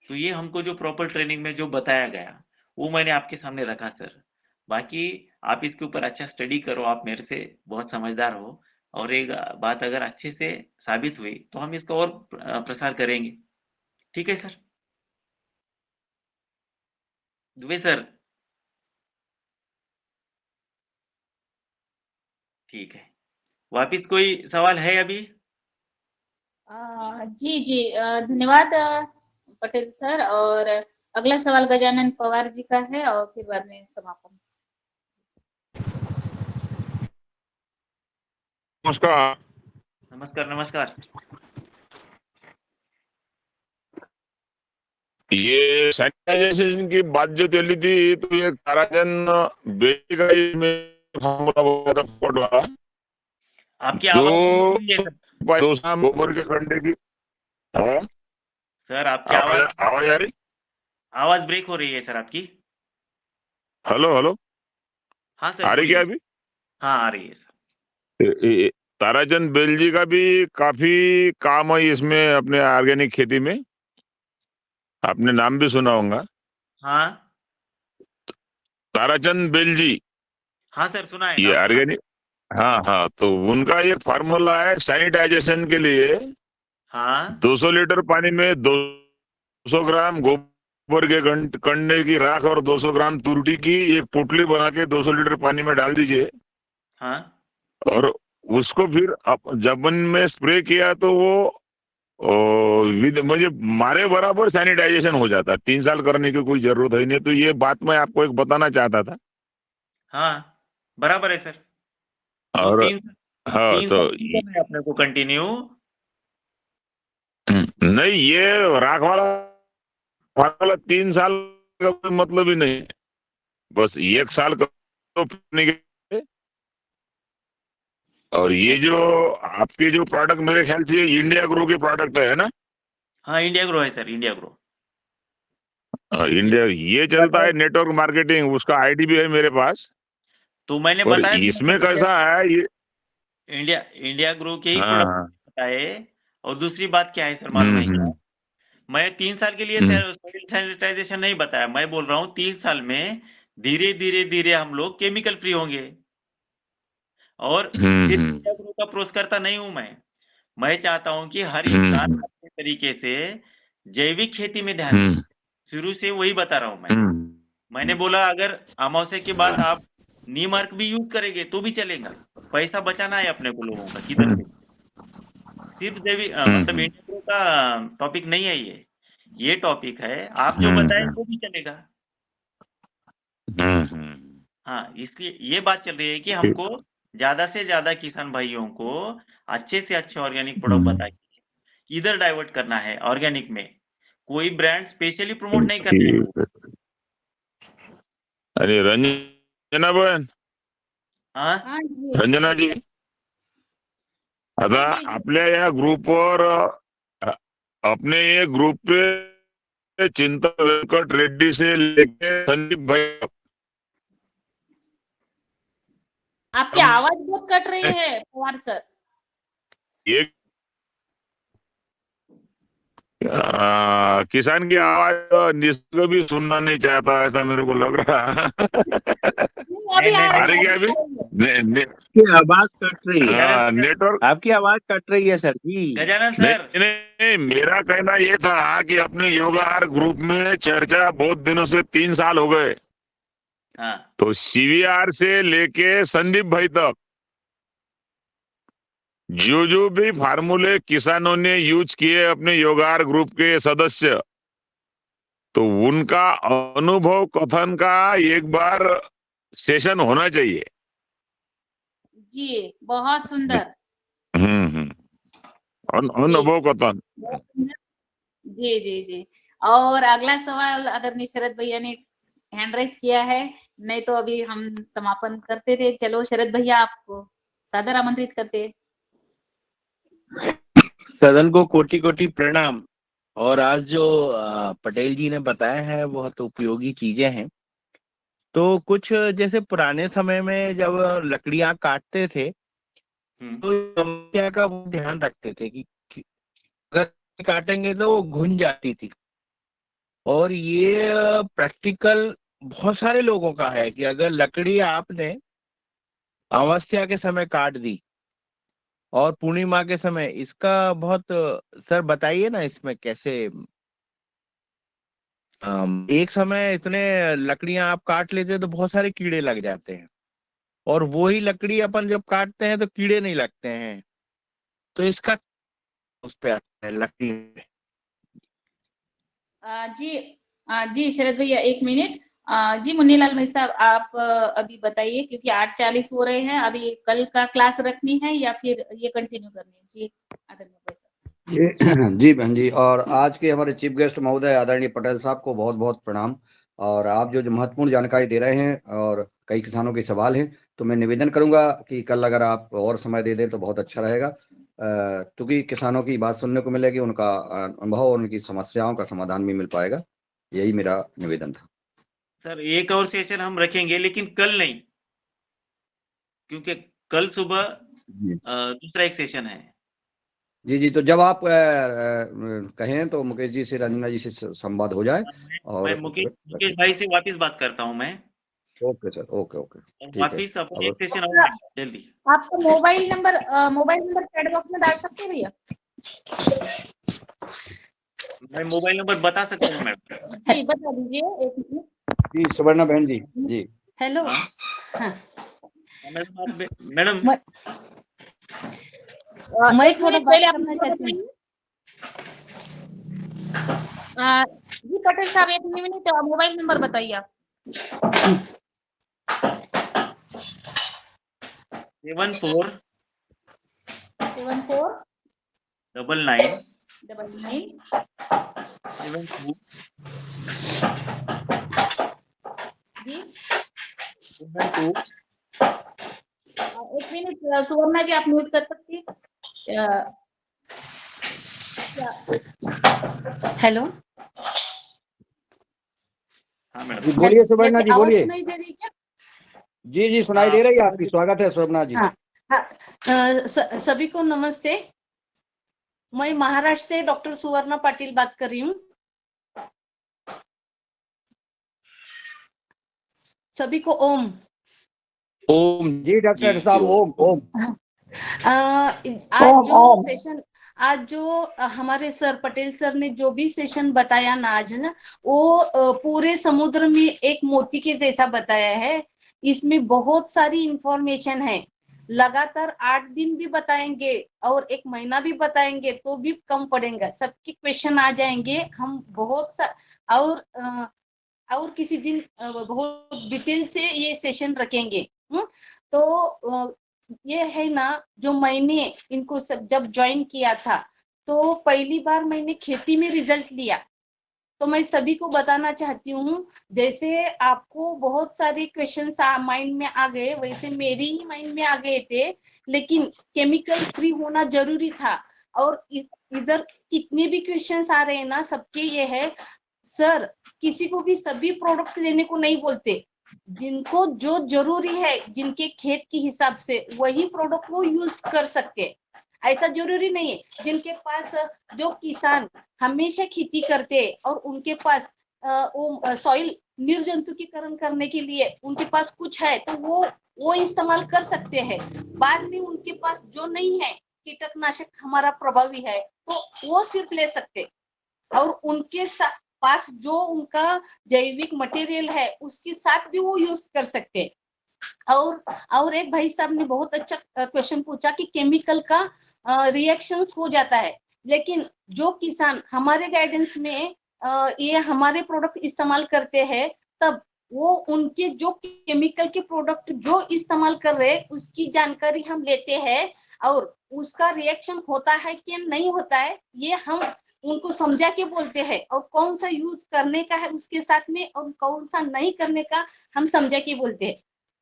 तो ये हमको जो प्रॉपर ट्रेनिंग में जो बताया गया, वो मैंने आपके सामने रखा सर। बाकी आप इसके ऊपर अच्छा स्टडी करो, आप मेरे से बहुत समझदार हो, और एक बात अगर अच्छे से साबित हुई तो हम इसका और प्रसार करेंगे। ठीक है सर? दुबे सर, ठीक है। वापिस कोई सवाल है अभी? जी जी, धन्यवाद पटेल सर। और अगला सवाल गजानन पवार जी का है, और फिर बाद में समापन। नमस्कार। नमस्कार नमस्कार। ये सैनिटाइजेशन की बात जो चली थी, तो ये ताराचंद बेटी का इसमें फॉर्मूला हुआ था फोटो वाला, आपकी आवाज जो 2 शाम गोबर के कंडे की। हाँ सर, आपकी आवाज आ रही? आवाज ब्रेक हो रही है सर आपकी। हेलो हेलो, हाँ सर, आ रही क्या बोलिए। अभी? हाँ, आ रही है सर। ताराचंद बेल जी का भी काफी काम है इसमें, अपने ऑर्गेनिक खेती में। आपने नाम भी सुना होगा, हाँ ताराचंद बेल जी। हाँ सर, सुना है, ये नाम सुना है। ऑर्गेनिक, हाँ हाँ, तो उनका एक फार्मूला है सैनिटाइजेशन के लिए। हाँ 200 लीटर पानी में 200 ग्राम गोबर के कंडे की राख और 200 ग्राम तुरटी की एक पोटली बना के 200 लीटर पानी में डाल दीजिए। हाँ और उसको फिर जबन में स्प्रे किया तो वो मुझे मारे बराबर सैनिटाइजेशन हो जाता है। 3 साल करने की कोई जरूरत है नहीं। तो ये बात मैं आपको एक बताना चाहता था। हाँ, बराबर है सर। तो और 3 हाँ, 3 तो साल करना है अपने को कंटिन्यू। नहीं, ये राख वाला 3 साल का कोई मतलब ही नहीं है। बस 1 साल का तो पीने के। और ये जो आपके जो प्रोडक्ट, मेरे ख्याल से ये इंडिया ग्रो के प्रोडक्ट है ना? हाँ, इंडिया ग्रो है सर, इंडिया ग्रो। इंडिया, ये चलता है नेटवर्क मार्केटिंग, उसका आईडी भी है मेरे पास। तो मैंने और बताया इसमें कैसा है ये? इंडिया ग्रो के ही हाँ प्रोडक्ट हाँ, बताए। और दूसरी बात क्या है सर, मालूम है क्या? मैं 3 साल के लिए सॉइल सैनिटाइजेशन नहीं बताया। मैं बोल रहा हूँ 3 साल में धीरे धीरे धीरे हम लोग केमिकल फ्री होंगे। और सिर्फ इंडिया ग्रो का प्रोस करता नहीं हूँ मैं चाहता हूँ कि हर इंसान अपने तरीके से जैविक खेती में ध्यान दे। शुरू से वही बता रहा हूँ मैंने बोला अगर अमावस्या के बाद आप नीम अर्क भी यूज करेंगे तो भी चलेगा। पैसा बचाना है अपने को लोगों का किधर से। सिर्फ जैविक मतलब इंडिया ग्रो का टॉपिक नहीं है ये टॉपिक है। आप जो बताए वो भी चलेगा। हाँ, इसलिए ये बात चल रही है कि हमको ज्यादा से ज्यादा किसान भाइयों को अच्छे से अच्छे ऑर्गेनिक प्रोडक्ट बता के इधर डाइवर्ट करना है ऑर्गेनिक में। कोई ब्रांड स्पेशली प्रमोट नहीं करना है। ठीक आहे. आणि रंजना बहन, हाँ, हाँ जी रंजना जी, आता हाँ जी आपल्या या ग्रुपवर अपने ये ग्रुप पे चिंतन वेंकट रेड्डी से लेके संदीप भाई आपकी आवाज बहुत कट रही है पवार सर। एक किसान की आवाज निसर्ग भी सुनना नहीं चाहता, ऐसा मेरे को लग रहा है. नहीं, अभी आ आ रही रही है अभी? है। आपकी आवाज कट रही है, गजानन सर, नेटवर्क आपकी आवाज कट रही है सर जी। गजानन नहीं, सर, नहीं, मेरा कहना ये था कि अपने योगाहार ग्रुप में चर्चा बहुत दिनों से 3 साल हो गए, हाँ, तो सीवीआर से लेके संदीप भाई तक जो भी फार्मूले किसानों ने यूज किए अपने योगाहार ग्रुप के सदस्य, तो उनका अनुभव कथन का एक बार सेशन होना चाहिए. जी बहुत सुंदर। अनुभव कथन. बहुत सुंदर। जी जी जी। और अगला सवाल आदरणीय शरद भैया ने हैंड राइज किया है, नहीं तो अभी हम समापन करते थे। चलो शरद भैया आपको सादर आमंत्रित करते। सदन को कोटि कोटि प्रणाम। और आज जो पटेल जी ने बताया है वह तो उपयोगी चीजें हैं। तो कुछ जैसे पुराने समय में जब लकड़ियां काटते थे तो समस्या का वो ध्यान रखते थे कि अगर काटेंगे तो वो घुन जाती थी। और ये प्रैक्टिकल बहुत सारे लोगों का है कि अगर लकड़ी आपने अमावस्या के समय काट दी और पूर्णिमा के समय, इसका बहुत सर बताइए ना इसमें कैसे। एक समय इतने लकड़ियां आप काट लेते हैं तो बहुत सारे कीड़े लग जाते हैं, और वो ही लकड़ी अपन जब काटते हैं तो कीड़े नहीं लगते हैं। तो इसका उस पे आता है लकड़ी में। जी जी शरद भैया एक मिनट। जी मुन्नीलाल भाई साहब आप अभी बताइए, क्योंकि 8:40 हो रहे हैं, अभी कल का क्लास रखनी है या फिर ये कंटिन्यू करनी है? जी आदरणीय भाई साहब। जी बहन जी, और आज के हमारे चीफ गेस्ट महोदय आदरणीय पटेल साहब को बहुत बहुत प्रणाम। और आप जो महत्वपूर्ण जानकारी दे रहे हैं और कई किसानों के सवाल हैं, तो मैं निवेदन करूंगा कि कल अगर आप और समय दे दें तो बहुत अच्छा रहेगा, क्योंकि किसानों की बात सुनने को मिलेगी, उनका अनुभव और उनकी समस्याओं का समाधान भी मिल पाएगा। यही मेरा निवेदन था। सर एक और सेशन हम रखेंगे लेकिन कल नहीं, क्योंकि कल सुबह दूसरा एक सेशन है। जी जी, तो जब आप कहें तो मुकेश जी से, रंजना जी से संवाद हो जाए। और मैं मुकेश भाई से वापस बात करता हूं मैं। ओके सर, ओके ओके, ठीक है। वापस अपन एक सेशन और जल्दी। आपका मोबाइल नंबर चैट बॉक्स में डाल सकते हैं भैया? मैं मोबाइल नंबर बता सकता हूँ मैडम। जी बता दीजिए एक मिनट। जी सुवर्णा बहन जी। जी हेलो। मैडम मैं एक थोड़ा मिनट बात पहले आप करना मुझको चाहती हूँ। बताइए। जी पटेल साहब एक मिनट मोबाइल नंबर बताइए आप। 74 99 72 जी 72। एक मिनट सुवर्णा जी आप म्यूट कर सकती है? हेलो। हाँ मैडम। जी बोलिए सुवर्णा जी, आवाज बोलिए। सुनाई दे रही क्या? जी जी सुनाई दे रही है आपकी। स्वागत है सुवर्णा जी। सभी को नमस्ते। मैं महाराष्ट्र से डॉक्टर सुवर्णा पाटिल बात कर रही हूँ। सभी को ओम। ओम जी डॉक्टर साहब, ओम ओम। आज जो हमारे सर पटेल सर ने जो भी सेशन बताया ना आज ना, वो पूरे समुद्र में एक मोती के जैसा बताया है। इसमें बहुत सारी इंफॉर्मेशन है। लगातार 8 दिन भी बताएंगे और 1 महीना भी बताएंगे तो भी कम पड़ेगा। सबके क्वेश्चन आ जाएंगे। हम बहुत सा और और किसी दिन बहुत डिटेल से ये सेशन रखेंगे। तो ये है ना, जो मैंने इनको सब जब ज्वाइन किया था तो पहली बार मैंने खेती में रिजल्ट लिया। तो मैं सभी को बताना चाहती हूँ, जैसे आपको बहुत सारे क्वेश्चंस माइंड में आ गए, वैसे मेरे ही माइंड में आ गए थे, लेकिन केमिकल फ्री होना जरूरी था। और इधर कितने भी क्वेश्चंस आ रहे हैं ना, सबके ये है सर, किसी को भी सभी प्रोडक्ट्स लेने को नहीं बोलते, जिनको जो जरूरी है, जिनके खेत के हिसाब से वही प्रोडक्ट वो यूज कर सकते। ऐसा जरूरी नहीं है जिनके पास, जो किसान हमेशा खेती करते हैं और उनके पास वो सॉइल निर्जंतुकीकरण करने के लिए उनके पास कुछ है तो वो इस्तेमाल कर सकते हैं। बाद में उनके पास जो नहीं है, कीटनाशक हमारा प्रभावी है, तो वो सिर्फ ले सकते। और उनके पास जो उनका जैविक मटेरियल है उसके साथ भी वो यूज कर सकते। और एक भाई साहब ने बहुत अच्छा क्वेश्चन पूछा कि केमिकल का रिएक्शंस हो जाता है, लेकिन जो किसान हमारे गाइडेंस में ये हमारे प्रोडक्ट इस्तेमाल करते हैं, तब वो उनके जो केमिकल के प्रोडक्ट जो इस्तेमाल कर रहे हैं उसकी जानकारी हम लेते हैं, और उसका रिएक्शन होता है कि नहीं होता है ये हम उनको समझा के बोलते हैं, और कौन सा यूज करने का है उसके साथ में और कौन सा नहीं करने का हम समझा के बोलते हैं।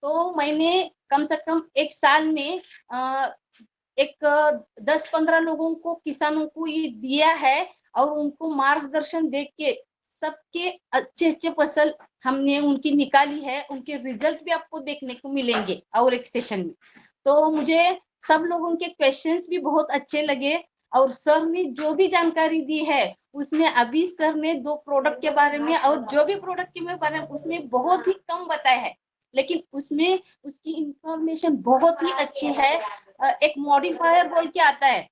तो मैंने कम से कम एक साल में एक 10-15 लोगों को, किसानों को ये दिया है, और उनको मार्गदर्शन दे के सबके अच्छे फसल हमने उनकी निकाली है। उनके रिजल्ट भी आपको देखने को मिलेंगे और एक सेशन में। तो मुझे सब लोगों के क्वेश्चंस भी बहुत अच्छे लगे, और सर ने जो भी जानकारी दी है उसमें, अभी सर ने 2 प्रोडक्ट के बारे में और जो भी प्रोडक्ट के बारे में उसमें बहुत ही कम बताया है, लेकिन उसमें उसकी इंफॉर्मेशन बहुत ही अच्छी है। एक मॉडिफायर बोल के आता है,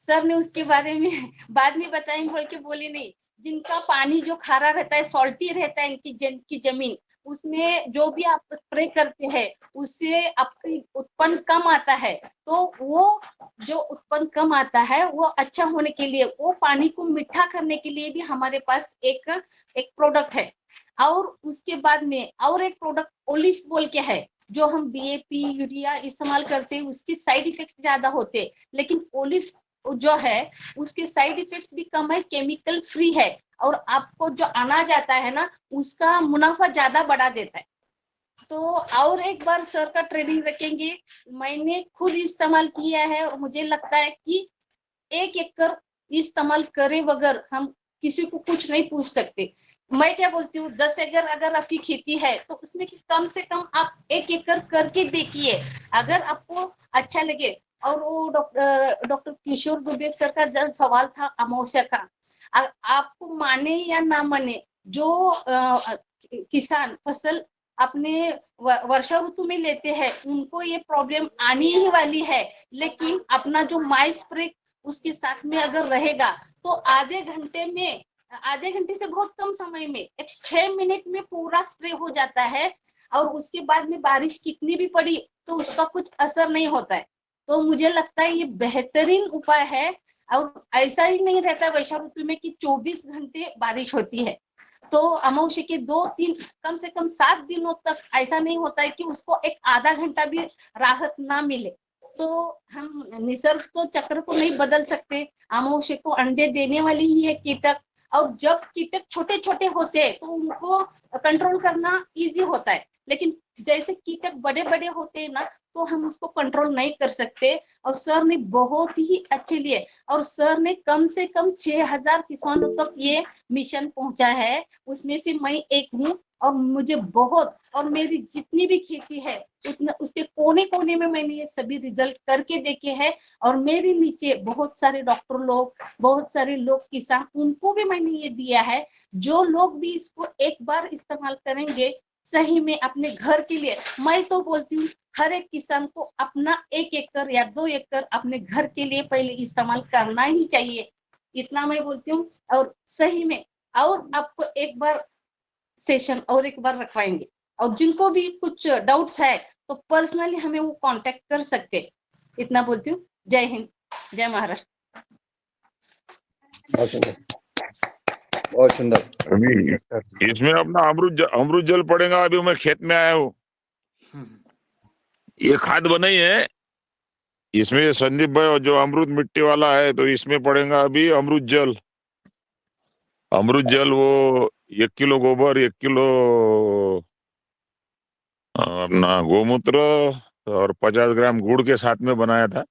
सर ने उसके बारे में बाद में बताएं बोल के बोले नहीं। जिनका पानी जो खारा रहता है, सॉल्टी रहता है, इनकी जमीन, उसमें जो भी आप स्प्रे करते हैं उससे आपकी उत्पन्न कम आता है। तो वो जो उत्पन्न कम आता है वो अच्छा होने के लिए, वो पानी को मीठा करने के लिए भी हमारे पास एक प्रोडक्ट है। और उसके बाद में और एक प्रोडक्ट ओलिफ बोल के है, जो हम DAP यूरिया इस्तेमाल करते हैं उसके साइड इफेक्ट ज्यादा होते हैं, लेकिन ओलिफ जो है उसके साइड इफेक्ट्स भी कम है, केमिकल फ्री है, और आपको जो अनाज आता है ना उसका मुनाफा ज्यादा बढ़ा देता है। तो और एक बार सर का ट्रेनिंग रखेंगे। मैंने खुद इस्तेमाल किया है और मुझे लगता है कि 1 एकड़ इस्तेमाल करे बगैर हम किसी को कुछ नहीं पूछ सकते। मैं क्या बोलती हूँ, 10 एकड़ अगर आपकी खेती है तो उसमें कम से कम आप 1 एकड़ करके देखिए, अगर आपको अच्छा लगे। और वो डॉक्टर किशोर दुबे सर का जब सवाल था अमावस्या का, आपको माने या ना माने, जो किसान फसल अपने वर्षा ऋतु में लेते हैं उनको ये प्रॉब्लम आनी ही वाली है, लेकिन अपना जो माई स्प्रे उसके साथ में अगर रहेगा तो आधे घंटे से बहुत कम समय में 6 मिनट में पूरा स्प्रे हो जाता है, और उसके बाद में बारिश कितनी भी पड़ी तो उसका कुछ असर नहीं होता है। तो मुझे लगता है ये बेहतरीन उपाय है। और ऐसा ही नहीं रहता वर्षा ऋतु में कि 24 घंटे बारिश होती है, तो अमावस्या के 2-3 कम से कम 7 दिनों तक ऐसा नहीं होता है कि उसको एक आधा घंटा भी राहत ना मिले। तो हम निसर्ग तो चक्र को नहीं बदल सकते, अमावस्या को अंडे देने वाली ही है कीटक, और जब कीटक छोटे छोटे होते हैं तो उनको कंट्रोल करना इजी होता है, लेकिन जैसे कीटक बड़े बड़े होते हैं ना तो हम उसको कंट्रोल नहीं कर सकते। और सर ने बहुत ही अच्छे लिए, और सर ने कम से कम 6000 किसानों तक ये मिशन पहुंचा है, उसमें से मैं एक हूँ। और मुझे बहुत, और मेरी जितनी भी खेती है उतना उसके कोने कोने में मैंने ये सभी रिजल्ट करके देखे हैं। और मेरे नीचे बहुत सारे डॉक्टर लोग, बहुत सारे लोग किसान, उनको भी मैंने ये दिया है। जो लोग भी इसको एक बार इस्तेमाल करेंगे सही में अपने घर के लिए, मैं तो बोलती हूँ हर एक किसान को अपना 1 एकड़ या 2 एकड़ अपने घर के लिए पहले इस्तेमाल करना ही चाहिए, इतना मैं बोलती हूँ। और सही में, और आपको एक बार सेशन और एक बार रखवाएंगे, और जिनको भी कुछ डाउट्स है तो पर्सनली हमें वो कांटेक्ट कर सकते। इतना बोलती हूँ। जय हिंद, जय महाराष्ट्र। बहुत सुंदर। अभी इसमें अपना अमृत जल पड़ेगा। अभी मैं खेत में आया हूँ, ये खाद बनाई है, इसमें संदीप भाई जो अमृत मिट्टी वाला है, तो इसमें पड़ेगा अभी अमृत जल। वो 1 किलो गोबर, 1 किलो अपना गोमूत्र और 50 ग्राम गुड़ के साथ में बनाया था।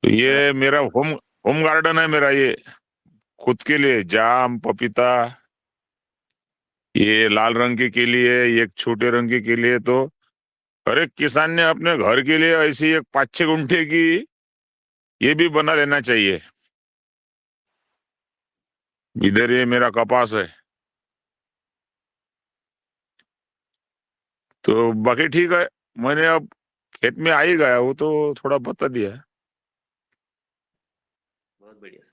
तो ये मेरा होम गार्डन है मेरा, ये खुद के लिए जाम पपीता, ये लाल रंग के केली है, एक छोटे रंग के केली है। तो हर एक किसान ने अपने घर के लिए ऐसी एक 5-6 गुंठे की ये भी बना लेना चाहिए। इधर ये मेरा कपास है, तो बाकी ठीक है। मैंने अब खेत में आ ही गया हूँ तो थोड़ा बता दिया। बहुत बढ़िया।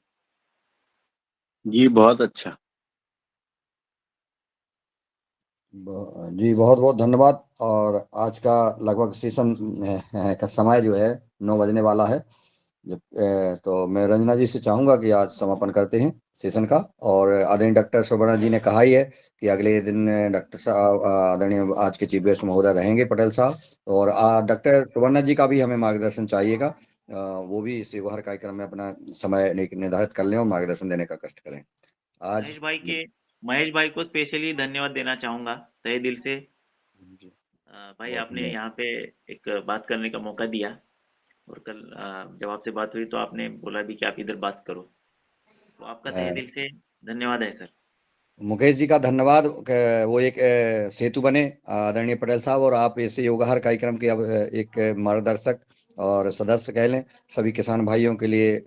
जी बहुत अच्छा। जी बहुत बहुत धन्यवाद। और आज का लगभग सेशन का समय जो है 9 बजने वाला है। तो मैं रंजना जी से चाहूंगा कि आज समापन करते हैं सेशन का। और आदरणीय डॉक्टर सुवर्णा जी ने कहा ही है कि अगले दिन डॉक्टर साहब आदरणीय आज के चीफ गेस्ट महोदय रहेंगे पटेल साहब। और डॉक्टर सुवर्णा जी का भी हमें मार्गदर्शन चाहिएगा। वो भी इस हर कार्यक्रम में अपना समय निर्धारित कर लें और मार्गदर्शन देने का कष्ट करें। आज महेश भाई को स्पेशली धन्यवाद देना चाहूंगा तहे दिल से। जी, भाई बहुत आपने सुंदर। यहाँ पे एक बात करने का मौका दिया, और कल जब आपसे बात हुई तो आपने बोला भी कि आप इधर बात करो, तो आपका तहे दिल से धन्यवाद है सर। मुकेश जी का धन्यवाद। वो एक सेतु बने आदरणीय पटेल साहब, और आप ऐसे योगाहार कार्यक्रम के अब एक मार्गदर्शक और सदस्य कह लें, सभी किसान भाइयों के लिए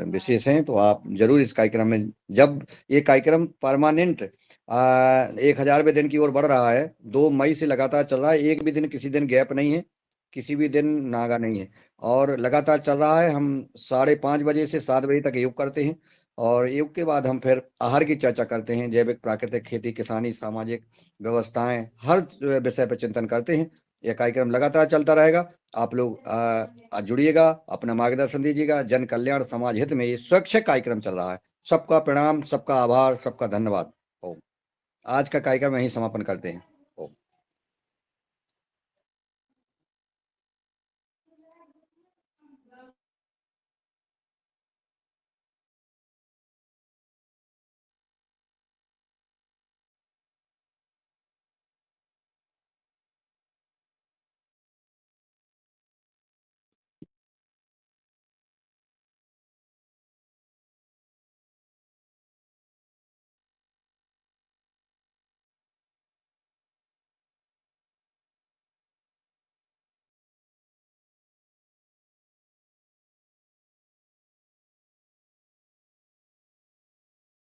विशेष हैं। तो आप जरूर इस कार्यक्रम में, जब ये कार्यक्रम परमानेंट 1000वें दिन की ओर बढ़ रहा है, 2 मई से लगातार चल रहा है, एक भी दिन किसी दिन गैप नहीं है, किसी भी दिन नागा नहीं है, और लगातार चल रहा है। हम 5:30 बजे से 7 बजे तक योग करते हैं, और योग के बाद हम फिर आहार की चर्चा करते हैं, जैविक प्राकृतिक खेती, किसानी, सामाजिक व्यवस्थाएं, हर विषय पर चिंतन करते हैं। यह कार्यक्रम लगातार चलता रहेगा। आप लोग जुड़िएगा, अपना मार्गदर्शन दीजिएगा। जन कल्याण समाज हित में ये स्वैच्छिक कार्यक्रम चल रहा है। सबका प्रणाम, सबका आभार, सबका धन्यवाद। आज का कार्यक्रम यहीं समापन करते हैं।